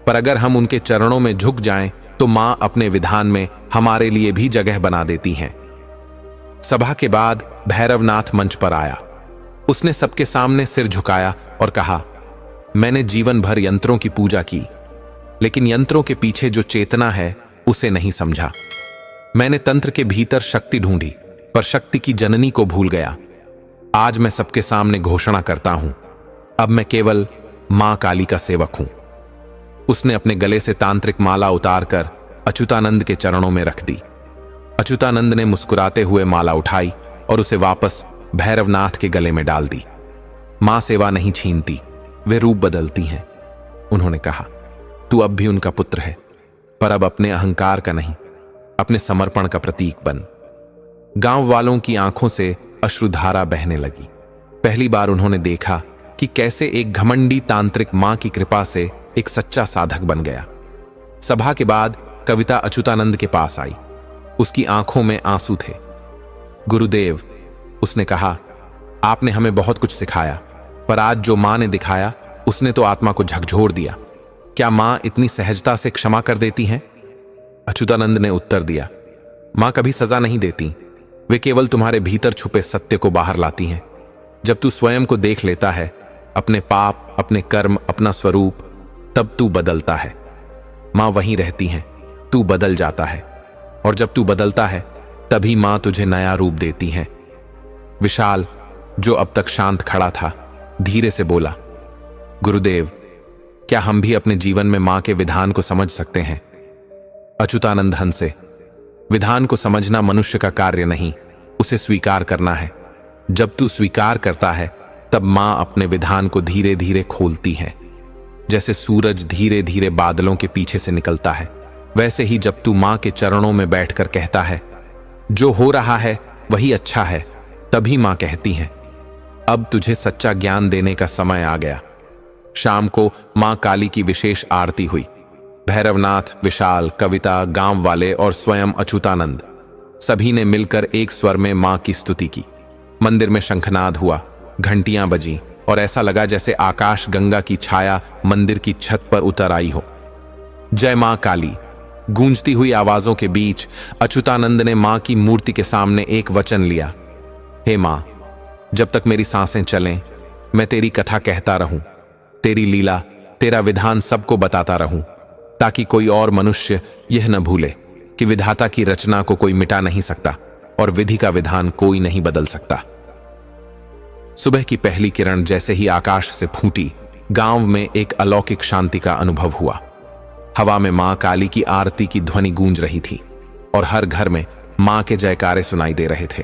पर अगर हम उनके चरणों में झुक जाएं तो मां अपने विधान में हमारे लिए भी जगह बना देती हैं। सभा के बाद भैरवनाथ मंच पर आया। उसने सबके सामने सिर झुकाया और कहा, मैंने जीवन भर यंत्रों की पूजा की, लेकिन यंत्रों के पीछे जो चेतना है उसे नहीं समझा। मैंने तंत्र के भीतर शक्ति ढूंढी, पर शक्ति की जननी को भूल गया। आज मैं सबके सामने घोषणा करता हूं, अब मैं केवल मां काली का सेवक हूं। उसने अपने गले से तांत्रिक माला उतारकर अच्युतानंद के चरणों में रख दी। अच्युतानंद ने मुस्कुराते हुए माला उठाई और उसे वापस भैरवनाथ के गले में डाल दी। मां सेवा नहीं छीनती, वे रूप बदलती हैं। उन्होंने कहा, तू अब भी उनका पुत्र है, पर अब अपने अहंकार का नहीं, अपने समर्पण का प्रतीक बन। गांव वालों की आंखों से अश्रुधारा बहने लगी। पहली बार उन्होंने देखा कि कैसे एक घमंडी तांत्रिक मां की कृपा से एक सच्चा साधक बन गया। सभा के बाद कविता अच्युतानंद के पास आई। उसकी आंखों में आंसू थे। गुरुदेव, उसने कहा, आपने हमें बहुत कुछ सिखाया, पर आज जो मां ने दिखाया उसने तो आत्मा को झकझोर दिया। क्या मां इतनी सहजता से क्षमा कर देती हैं? अच्युतानंद ने उत्तर दिया, मां कभी सजा नहीं देती, वे केवल तुम्हारे भीतर छुपे सत्य को बाहर लाती हैं। जब तू स्वयं को देख लेता है, अपने पाप, अपने कर्म, अपना स्वरूप, तब तू बदलता है। मां वहीं रहती हैं, तू बदल जाता है, और जब तू बदलता है तभी मां तुझे नया रूप देती हैं। विशाल, जो अब तक शांत खड़ा था, धीरे से बोला, गुरुदेव, क्या हम भी अपने जीवन में मां के विधान को समझ सकते हैं? अच्युतानंद हंसे। विधान को समझना मनुष्य का कार्य नहीं, उसे स्वीकार करना है। जब तू स्वीकार करता है तब मां अपने विधान को धीरे धीरे खोलती है। जैसे सूरज धीरे धीरे बादलों के पीछे से निकलता है, वैसे ही जब तू मां के चरणों में बैठकर कहता है, जो हो रहा है वही अच्छा है, तभी मां कहती है, अब तुझे सच्चा ज्ञान देने का समय आ गया। शाम को मां काली की विशेष आरती हुई। भैरवनाथ, विशाल, कविता, गांव वाले और स्वयं अच्युतानंद सभी ने मिलकर एक स्वर में मां की स्तुति की। मंदिर में शंखनाद हुआ, घंटियां बजीं और ऐसा लगा जैसे आकाश गंगा की छाया मंदिर की छत पर उतर आई हो। जय मां काली गूंजती हुई आवाजों के बीच अच्युतानंद ने मां की मूर्ति के सामने एक वचन लिया, हे मां, जब तक मेरी सांसें चलें मैं तेरी कथा कहता रहूं, तेरी लीला, तेरा विधान सबको बताता रहूं, ताकि कोई और मनुष्य यह न भूले कि विधाता की रचना को कोई मिटा नहीं सकता और विधि का विधान कोई नहीं बदल सकता। सुबह की पहली किरण जैसे ही आकाश से फूटी, गांव में एक अलौकिक शांति का अनुभव हुआ। हवा में मां काली की आरती की ध्वनि गूंज रही थी और हर घर में मां के जयकारे सुनाई दे रहे थे।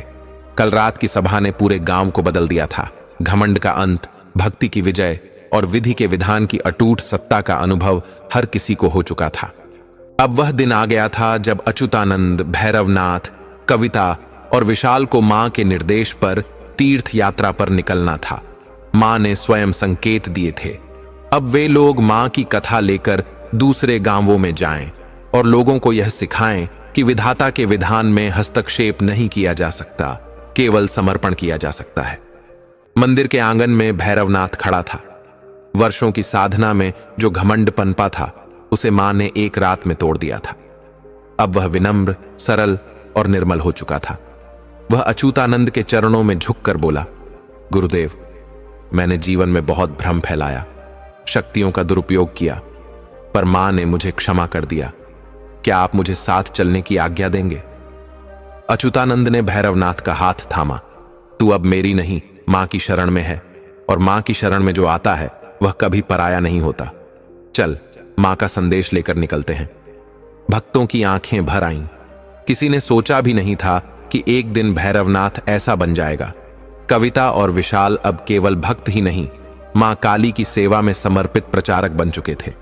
कल रात की सभा ने पूरे गांव को बदल दिया था। घमंड का अंत, भक्ति की विजय और विधि के विधान की अटूट सत्ता का अनुभव हर किसी को हो चुका था। अब वह दिन आ गया था जब अच्युतानंद, भैरवनाथ, कविता और विशाल को मां के निर्देश पर तीर्थ यात्रा पर निकलना था। मां ने स्वयं संकेत दिए थे। अब वे लोग मां की कथा लेकर दूसरे गांवों में जाएं और लोगों को यह सिखाएं कि विधाता के विधान में हस्तक्षेप नहीं किया जा सकता, केवल समर्पण किया जा सकता है। मंदिर के आंगन में भैरवनाथ खड़ा था। वर्षों की साधना में जो घमंड पनपा था, उसे मां ने एक रात में तोड़ दिया था। अब वह विनम्र, सरल और निर्मल हो चुका था। वह अच्युतानंद के चरणों में झुककर बोला, गुरुदेव, मैंने जीवन में बहुत भ्रम फैलाया, शक्तियों का दुरुपयोग किया, पर मां ने मुझे क्षमा कर दिया। क्या आप मुझे साथ चलने की आज्ञा देंगे? अच्युतानंद ने भैरवनाथ का हाथ थामा। तू अब मेरी नहीं, मां की शरण में है, और मां की शरण में जो आता है वह कभी पराया नहीं होता। चल, मां का संदेश लेकर निकलते हैं। भक्तों की आंखें भर आईं। किसी ने सोचा भी नहीं था कि एक दिन भैरवनाथ ऐसा बन जाएगा। कविता और विशाल अब केवल भक्त ही नहीं, मां काली की सेवा में समर्पित प्रचारक बन चुके थे।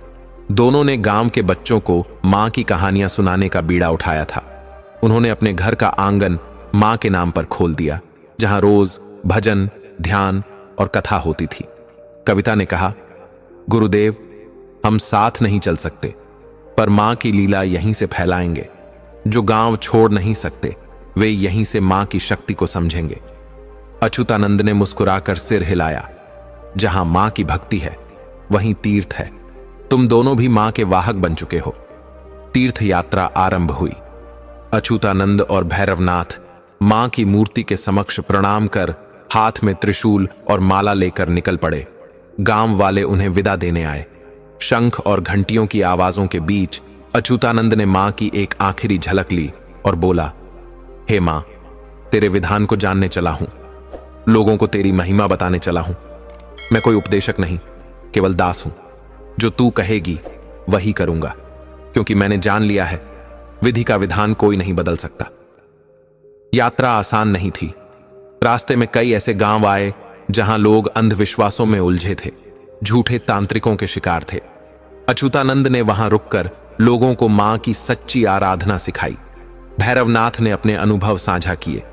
दोनों ने गांव के बच्चों को मां की कहानियां सुनाने का बीड़ा उठाया था। उन्होंने अपने घर का आंगन मां के नाम पर खोल दिया, जहां रोज भजन, ध्यान और कथा होती थी। कविता ने कहा, गुरुदेव, हम साथ नहीं चल सकते, पर मां की लीला यहीं से फैलाएंगे। जो गांव छोड़ नहीं सकते, वे यहीं से मां की शक्ति को समझेंगे। अच्युतानंद ने मुस्कुराकर सिर हिलाया। जहां मां की भक्ति है वहीं तीर्थ है। तुम दोनों भी मां के वाहक बन चुके हो। तीर्थ यात्रा आरंभ हुई। अच्युतानंद और भैरवनाथ मां की मूर्ति के समक्ष प्रणाम कर हाथ में त्रिशूल और माला लेकर निकल पड़े। गांव वाले उन्हें विदा देने आए। शंख और घंटियों की आवाजों के बीच अच्युतानंद ने मां की एक आखिरी झलक ली और बोला, हे मां, तेरे विधान को जानने चला हूं, लोगों को तेरी महिमा बताने चला हूं। मैं कोई उपदेशक नहीं, केवल दास हूं। जो तू कहेगी वही करूंगा, क्योंकि मैंने जान लिया है विधि का विधान कोई नहीं बदल सकता। यात्रा आसान नहीं थी। रास्ते में कई ऐसे गांव आए जहां लोग अंधविश्वासों में उलझे थे, झूठे तांत्रिकों के शिकार थे। अच्युतानंद ने वहां रुककर लोगों को मां की सच्ची आराधना सिखाई। भैरवनाथ ने अपने अनुभव साझा किए,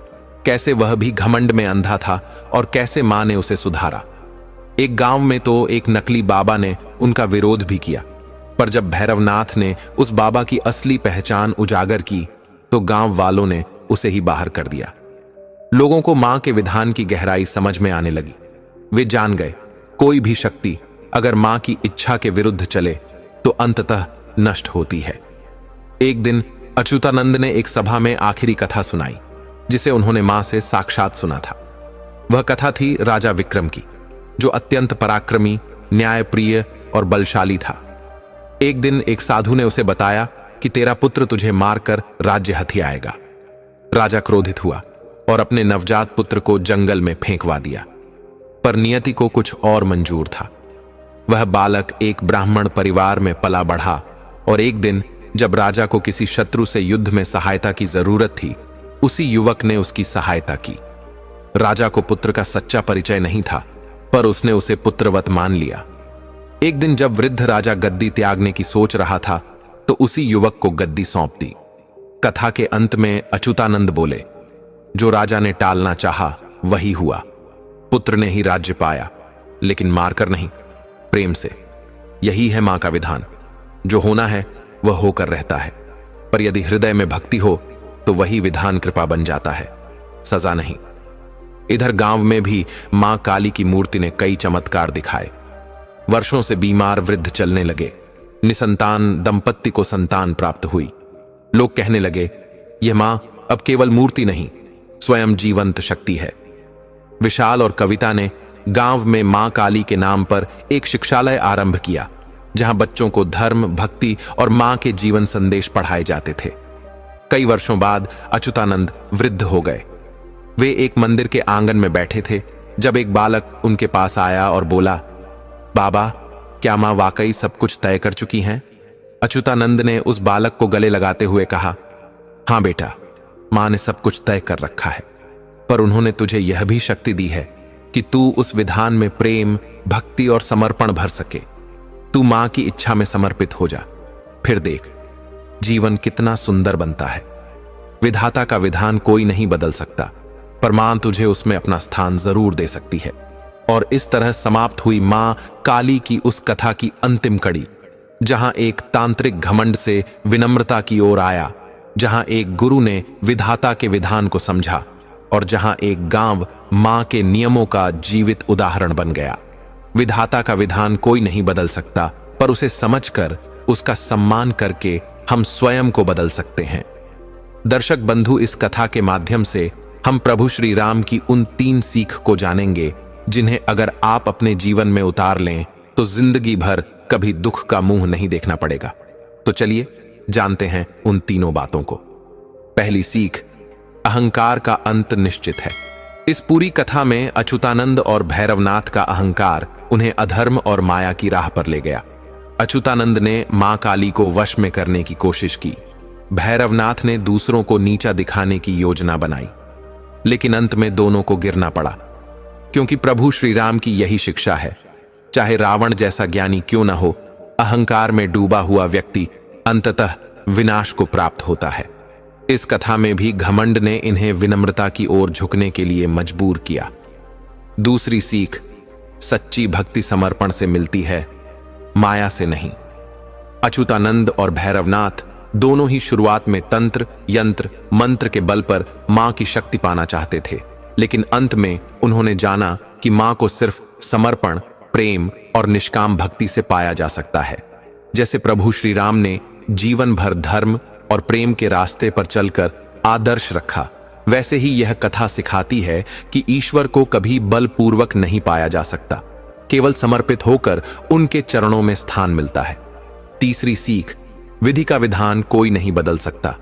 कैसे वह भी घमंड में अंधा था और कैसे मां ने उसे सुधारा। एक गांव में तो एक नकली बाबा ने उनका विरोध भी किया, पर जब भैरवनाथ ने उस बाबा की असली पहचान उजागर की तो गांव वालों ने उसे ही बाहर कर दिया। लोगों को मां के विधान की गहराई समझ में आने लगी। वे जान गए, कोई भी शक्ति अगर मां की इच्छा के विरुद्ध चले तो अंततः नष्ट होती है। एक दिन अच्युतानंद ने एक सभा में आखिरी कथा सुनाई, जिसे उन्होंने मां से साक्षात सुना था। वह कथा थी राजा विक्रम की, जो अत्यंत पराक्रमी, न्यायप्रिय और बलशाली था। एक दिन एक साधु ने उसे बताया कि तेरा पुत्र तुझे मारकर राज्य हथियाएगा। राजा क्रोधित हुआ और अपने नवजात पुत्र को जंगल में फेंकवा दिया। पर नियति को कुछ और मंजूर था। वह बालक एक ब्राह्मण परिवार में पला बढ़ा और एक दिन जब राजा को किसी शत्रु से युद्ध में सहायता की जरूरत थी, उसी युवक ने उसकी सहायता की। राजा को पुत्र का सच्चा परिचय नहीं था, पर उसने उसे पुत्रवत मान लिया। एक दिन जब वृद्ध राजा गद्दी त्यागने की सोच रहा था तो उसी युवक को गद्दी सौंप दी। कथा के अंत में अच्युतानंद बोले, जो राजा ने टालना चाहा वही हुआ। पुत्र ने ही राज्य पाया, लेकिन मारकर नहीं, प्रेम से। यही है मां का विधान। जो होना है वह होकर रहता है, पर यदि हृदय में भक्ति हो तो वही विधान कृपा बन जाता है, सजा नहीं। इधर गांव में भी मां काली की मूर्ति ने कई चमत्कार दिखाए। वर्षों से बीमार वृद्ध चलने लगे। निसंतान दंपत्ति को संतान प्राप्त हुई। लोग कहने लगे, यह मां अब केवल मूर्ति नहीं, स्वयं जीवंत शक्ति है। विशाल और कविता ने गांव में मां काली के नाम पर एक शिक्षालय आरंभ किया, जहां बच्चों को धर्म, भक्ति और मां के जीवन संदेश पढ़ाए जाते थे। कई वर्षों बाद अच्युतानंद वृद्ध हो गए। वे एक मंदिर के आंगन में बैठे थे जब एक बालक उनके पास आया और बोला, बाबा, क्या मां वाकई सब कुछ तय कर चुकी हैं? अच्युतानंद ने उस बालक को गले लगाते हुए कहा, हां बेटा, मां ने सब कुछ तय कर रखा है, पर उन्होंने तुझे यह भी शक्ति दी है कि तू उस विधान में प्रेम, भक्ति और समर्पण भर सके। तू मां की इच्छा में समर्पित हो जा, फिर देख जीवन कितना सुंदर बनता है। विधाता का विधान कोई नहीं बदल सकता, पर मां तुझे उसमें अपना स्थान जरूर दे सकती है। और इस तरह समाप्त हुई मां काली की उस कथा की अंतिम कड़ी, जहां एक तांत्रिक घमंड से विनम्रता की ओर आया, जहां एक गुरु ने विधाता के विधान को समझा और जहां एक गांव मां के नियमों का जीवित उदाहरण बन गया। विधाता का विधान कोई नहीं बदल सकता, पर उसे समझकर, उसका सम्मान करके हम स्वयं को बदल सकते हैं। दर्शक बंधु, इस कथा के माध्यम से हम प्रभु श्री राम की उन 3 सीख को जानेंगे, जिन्हें अगर आप अपने जीवन में उतार लें तो जिंदगी भर कभी दुख का मुंह नहीं देखना पड़ेगा। तो चलिए जानते हैं उन तीनों बातों को। पहली सीख, अहंकार का अंत निश्चित है। इस पूरी कथा में अच्युतानंद और भैरवनाथ का अहंकार उन्हें अधर्म और माया की राह पर ले गया। अच्युतानंद ने मां काली को वश में करने की कोशिश की। भैरवनाथ ने दूसरों को नीचा दिखाने की योजना बनाई, लेकिन अंत में दोनों को गिरना पड़ा, क्योंकि प्रभु श्री राम की यही शिक्षा है, चाहे रावण जैसा ज्ञानी क्यों न हो, अहंकार में डूबा हुआ व्यक्ति अंततः विनाश को प्राप्त होता है। इस कथा में भी घमंड ने इन्हें विनम्रता की ओर झुकने के लिए मजबूर किया। दूसरी सीख, सच्ची भक्ति समर्पण से मिलती है, माया से नहीं। अच्युतानंद और भैरवनाथ दोनों ही शुरुआत में तंत्र, यंत्र, मंत्र के बल पर मां की शक्ति पाना चाहते थे, लेकिन अंत में उन्होंने जाना कि मां को सिर्फ समर्पण, प्रेम और निष्काम भक्ति से पाया जा सकता है। जैसे प्रभु श्री राम ने जीवन भर धर्म और प्रेम के रास्ते पर चलकर आदर्श रखा, वैसे ही यह कथा सिखाती है कि ईश्वर को कभी बलपूर्वक नहीं पाया जा सकता, केवल समर्पित होकर उनके चरणों में स्थान मिलता है। तीसरी सीख, विधि का विधान कोई नहीं बदल सकता।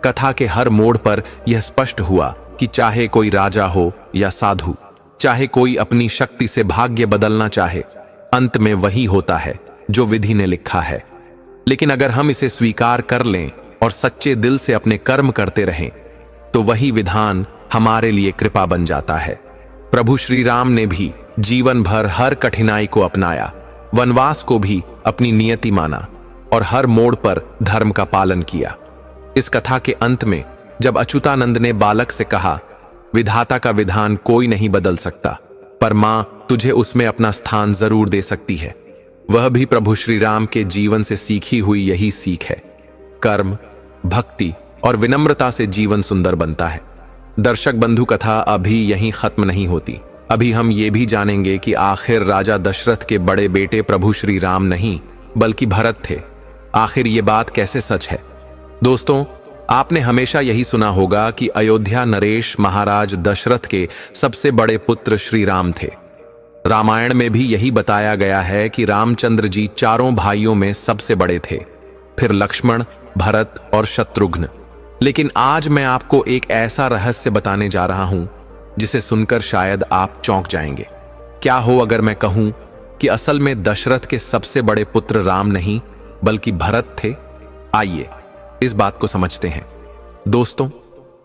कथा के हर मोड़ पर यह स्पष्ट हुआ कि चाहे कोई राजा हो या साधु, चाहे कोई अपनी शक्ति से भाग्य बदलना चाहे, अंत में वही होता है जो विधि ने लिखा है। लेकिन अगर हम इसे स्वीकार कर लें और सच्चे दिल से अपने कर्म करते रहें, तो वही विधान हमारे लिए कृपा बन जाता है। प्रभु श्री राम ने भी जीवन भर हर कठिनाई को अपनाया, वनवास को भी अपनी नियति माना और हर मोड़ पर धर्म का पालन किया। इस कथा के अंत में जब अच्युतानंद ने बालक से कहा, विधाता का विधान कोई नहीं बदल सकता, पर मां तुझे उसमें अपना स्थान जरूर दे सकती है, वह भी प्रभु श्री राम के जीवन से सीखी हुई यही सीख है। कर्म, भक्ति और विनम्रता से जीवन सुंदर बनता है। दर्शक बंधु, कथा अभी यहीं खत्म नहीं होती। अभी हम ये भी जानेंगे कि आखिर राजा दशरथ के बड़े बेटे प्रभु श्री राम नहीं बल्कि भरत थे। आखिर ये बात कैसे सच है? दोस्तों, आपने हमेशा यही सुना होगा कि अयोध्या नरेश महाराज दशरथ के सबसे बड़े पुत्र श्री राम थे। रामायण में भी यही बताया गया है कि रामचंद्र जी चारों भाइयों में सबसे बड़े थे, फिर लक्ष्मण, भरत और शत्रुघ्न। लेकिन आज मैं आपको एक ऐसा रहस्य बताने जा रहा हूं जिसे सुनकर शायद आप चौंक जाएंगे। क्या हो अगर मैं कहूं कि असल में दशरथ के सबसे बड़े पुत्र राम नहीं बल्कि भरत थे? आइए इस बात को समझते हैं। दोस्तों,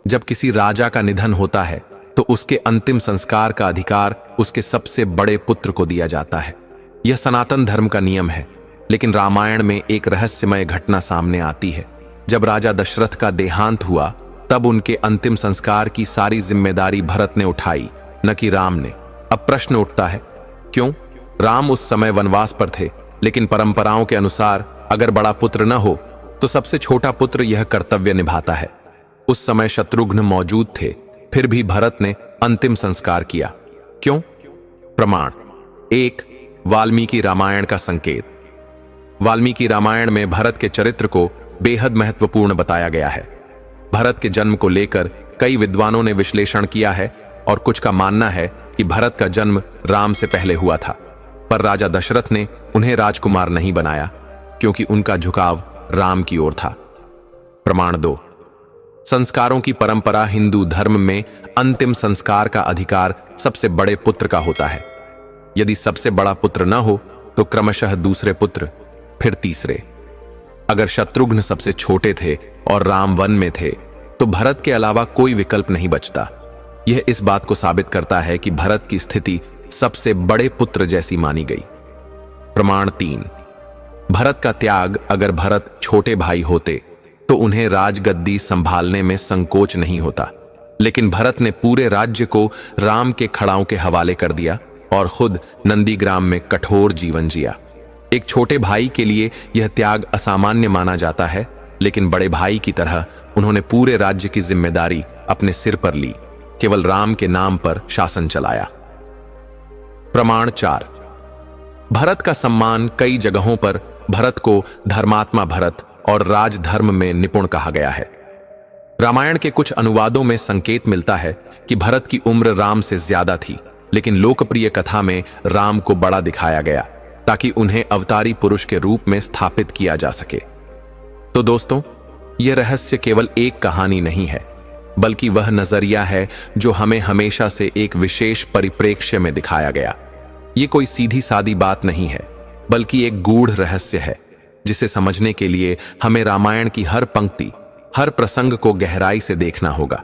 जब किसी राजा का निधन होता है तो उसके अंतिम संस्कार का अधिकार उसके सबसे बड़े पुत्र को दिया जाता है। यह सनातन धर्म का नियम है। लेकिन रामायण में एक रहस्यमय घटना सामने आती है। जब राजा दशरथ का देहांत हुआ तब उनके अंतिम संस्कार की सारी जिम्मेदारी भरत ने उठाई, न कि राम ने। अब प्रश्न उठता है, क्यों? राम उस समय वनवास पर थे, लेकिन परंपराओं के अनुसार अगर बड़ा पुत्र न हो तो सबसे छोटा पुत्र यह कर्तव्य निभाता है। उस समय शत्रुघ्न मौजूद थे, फिर भी भरत ने अंतिम संस्कार किया। क्यों? प्रमाण एक, वाल्मीकि रामायण का संकेत। वाल्मीकि रामायण में भरत के चरित्र को बेहद महत्वपूर्ण बताया गया है। भरत के जन्म को लेकर कई विद्वानों ने विश्लेषण किया है और कुछ का मानना है कि भरत का जन्म राम से पहले हुआ था, पर राजा दशरथ ने उन्हें राजकुमार नहीं बनाया क्योंकि उनका झुकाव राम की ओर था। प्रमाण दो, संस्कारों की परंपरा हिंदू धर्म में अंतिम संस्कार का अधिकार सबसे बड़े पुत्र का होता है। यदि सबसे बड़ा पुत्र न हो तो क्रमशः दूसरे पुत्र, फिर तीसरे। अगर शत्रुघ्न सबसे छोटे थे और राम वन में थे तो भरत के अलावा कोई विकल्प नहीं बचता। यह इस बात को साबित करता है कि भरत की स्थिति सबसे बड़े पुत्र जैसी मानी गई। प्रमाण तीन, भरत का त्याग। अगर भरत छोटे भाई होते तो उन्हें राजगद्दी संभालने में संकोच नहीं होता, लेकिन भरत ने पूरे राज्य को राम के खड़ाओं के हवाले कर दिया और खुद नंदीग्राम में कठोर जीवन जिया। एक छोटे भाई के लिए यह त्याग असामान्य माना जाता है, लेकिन बड़े भाई की तरह उन्होंने पूरे राज्य की जिम्मेदारी अपने सिर पर ली, केवल राम के नाम पर शासन चलाया। प्रमाण चार, भरत का सम्मान। कई जगहों पर भरत को धर्मात्मा भरत और राजधर्म में निपुण कहा गया है। रामायण के कुछ अनुवादों में संकेत मिलता है कि भरत की उम्र राम से ज्यादा थी, लेकिन लोकप्रिय कथा में राम को बड़ा दिखाया गया ताकि उन्हें अवतारी पुरुष के रूप में स्थापित किया जा सके। तो दोस्तों, यह रहस्य केवल एक कहानी नहीं है, बल्कि वह नजरिया है जो हमें हमेशा से एक विशेष परिप्रेक्ष्य में दिखाया गया। यह कोई सीधी सादी बात नहीं है, बल्कि एक गूढ़ रहस्य है जिसे समझने के लिए हमें रामायण की हर पंक्ति, हर प्रसंग को गहराई से देखना होगा।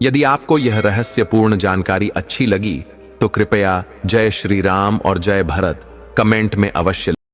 यदि आपको यह रहस्यपूर्ण जानकारी अच्छी लगी तो कृपया जय श्री राम और जय भरत कमेंट में अवश्य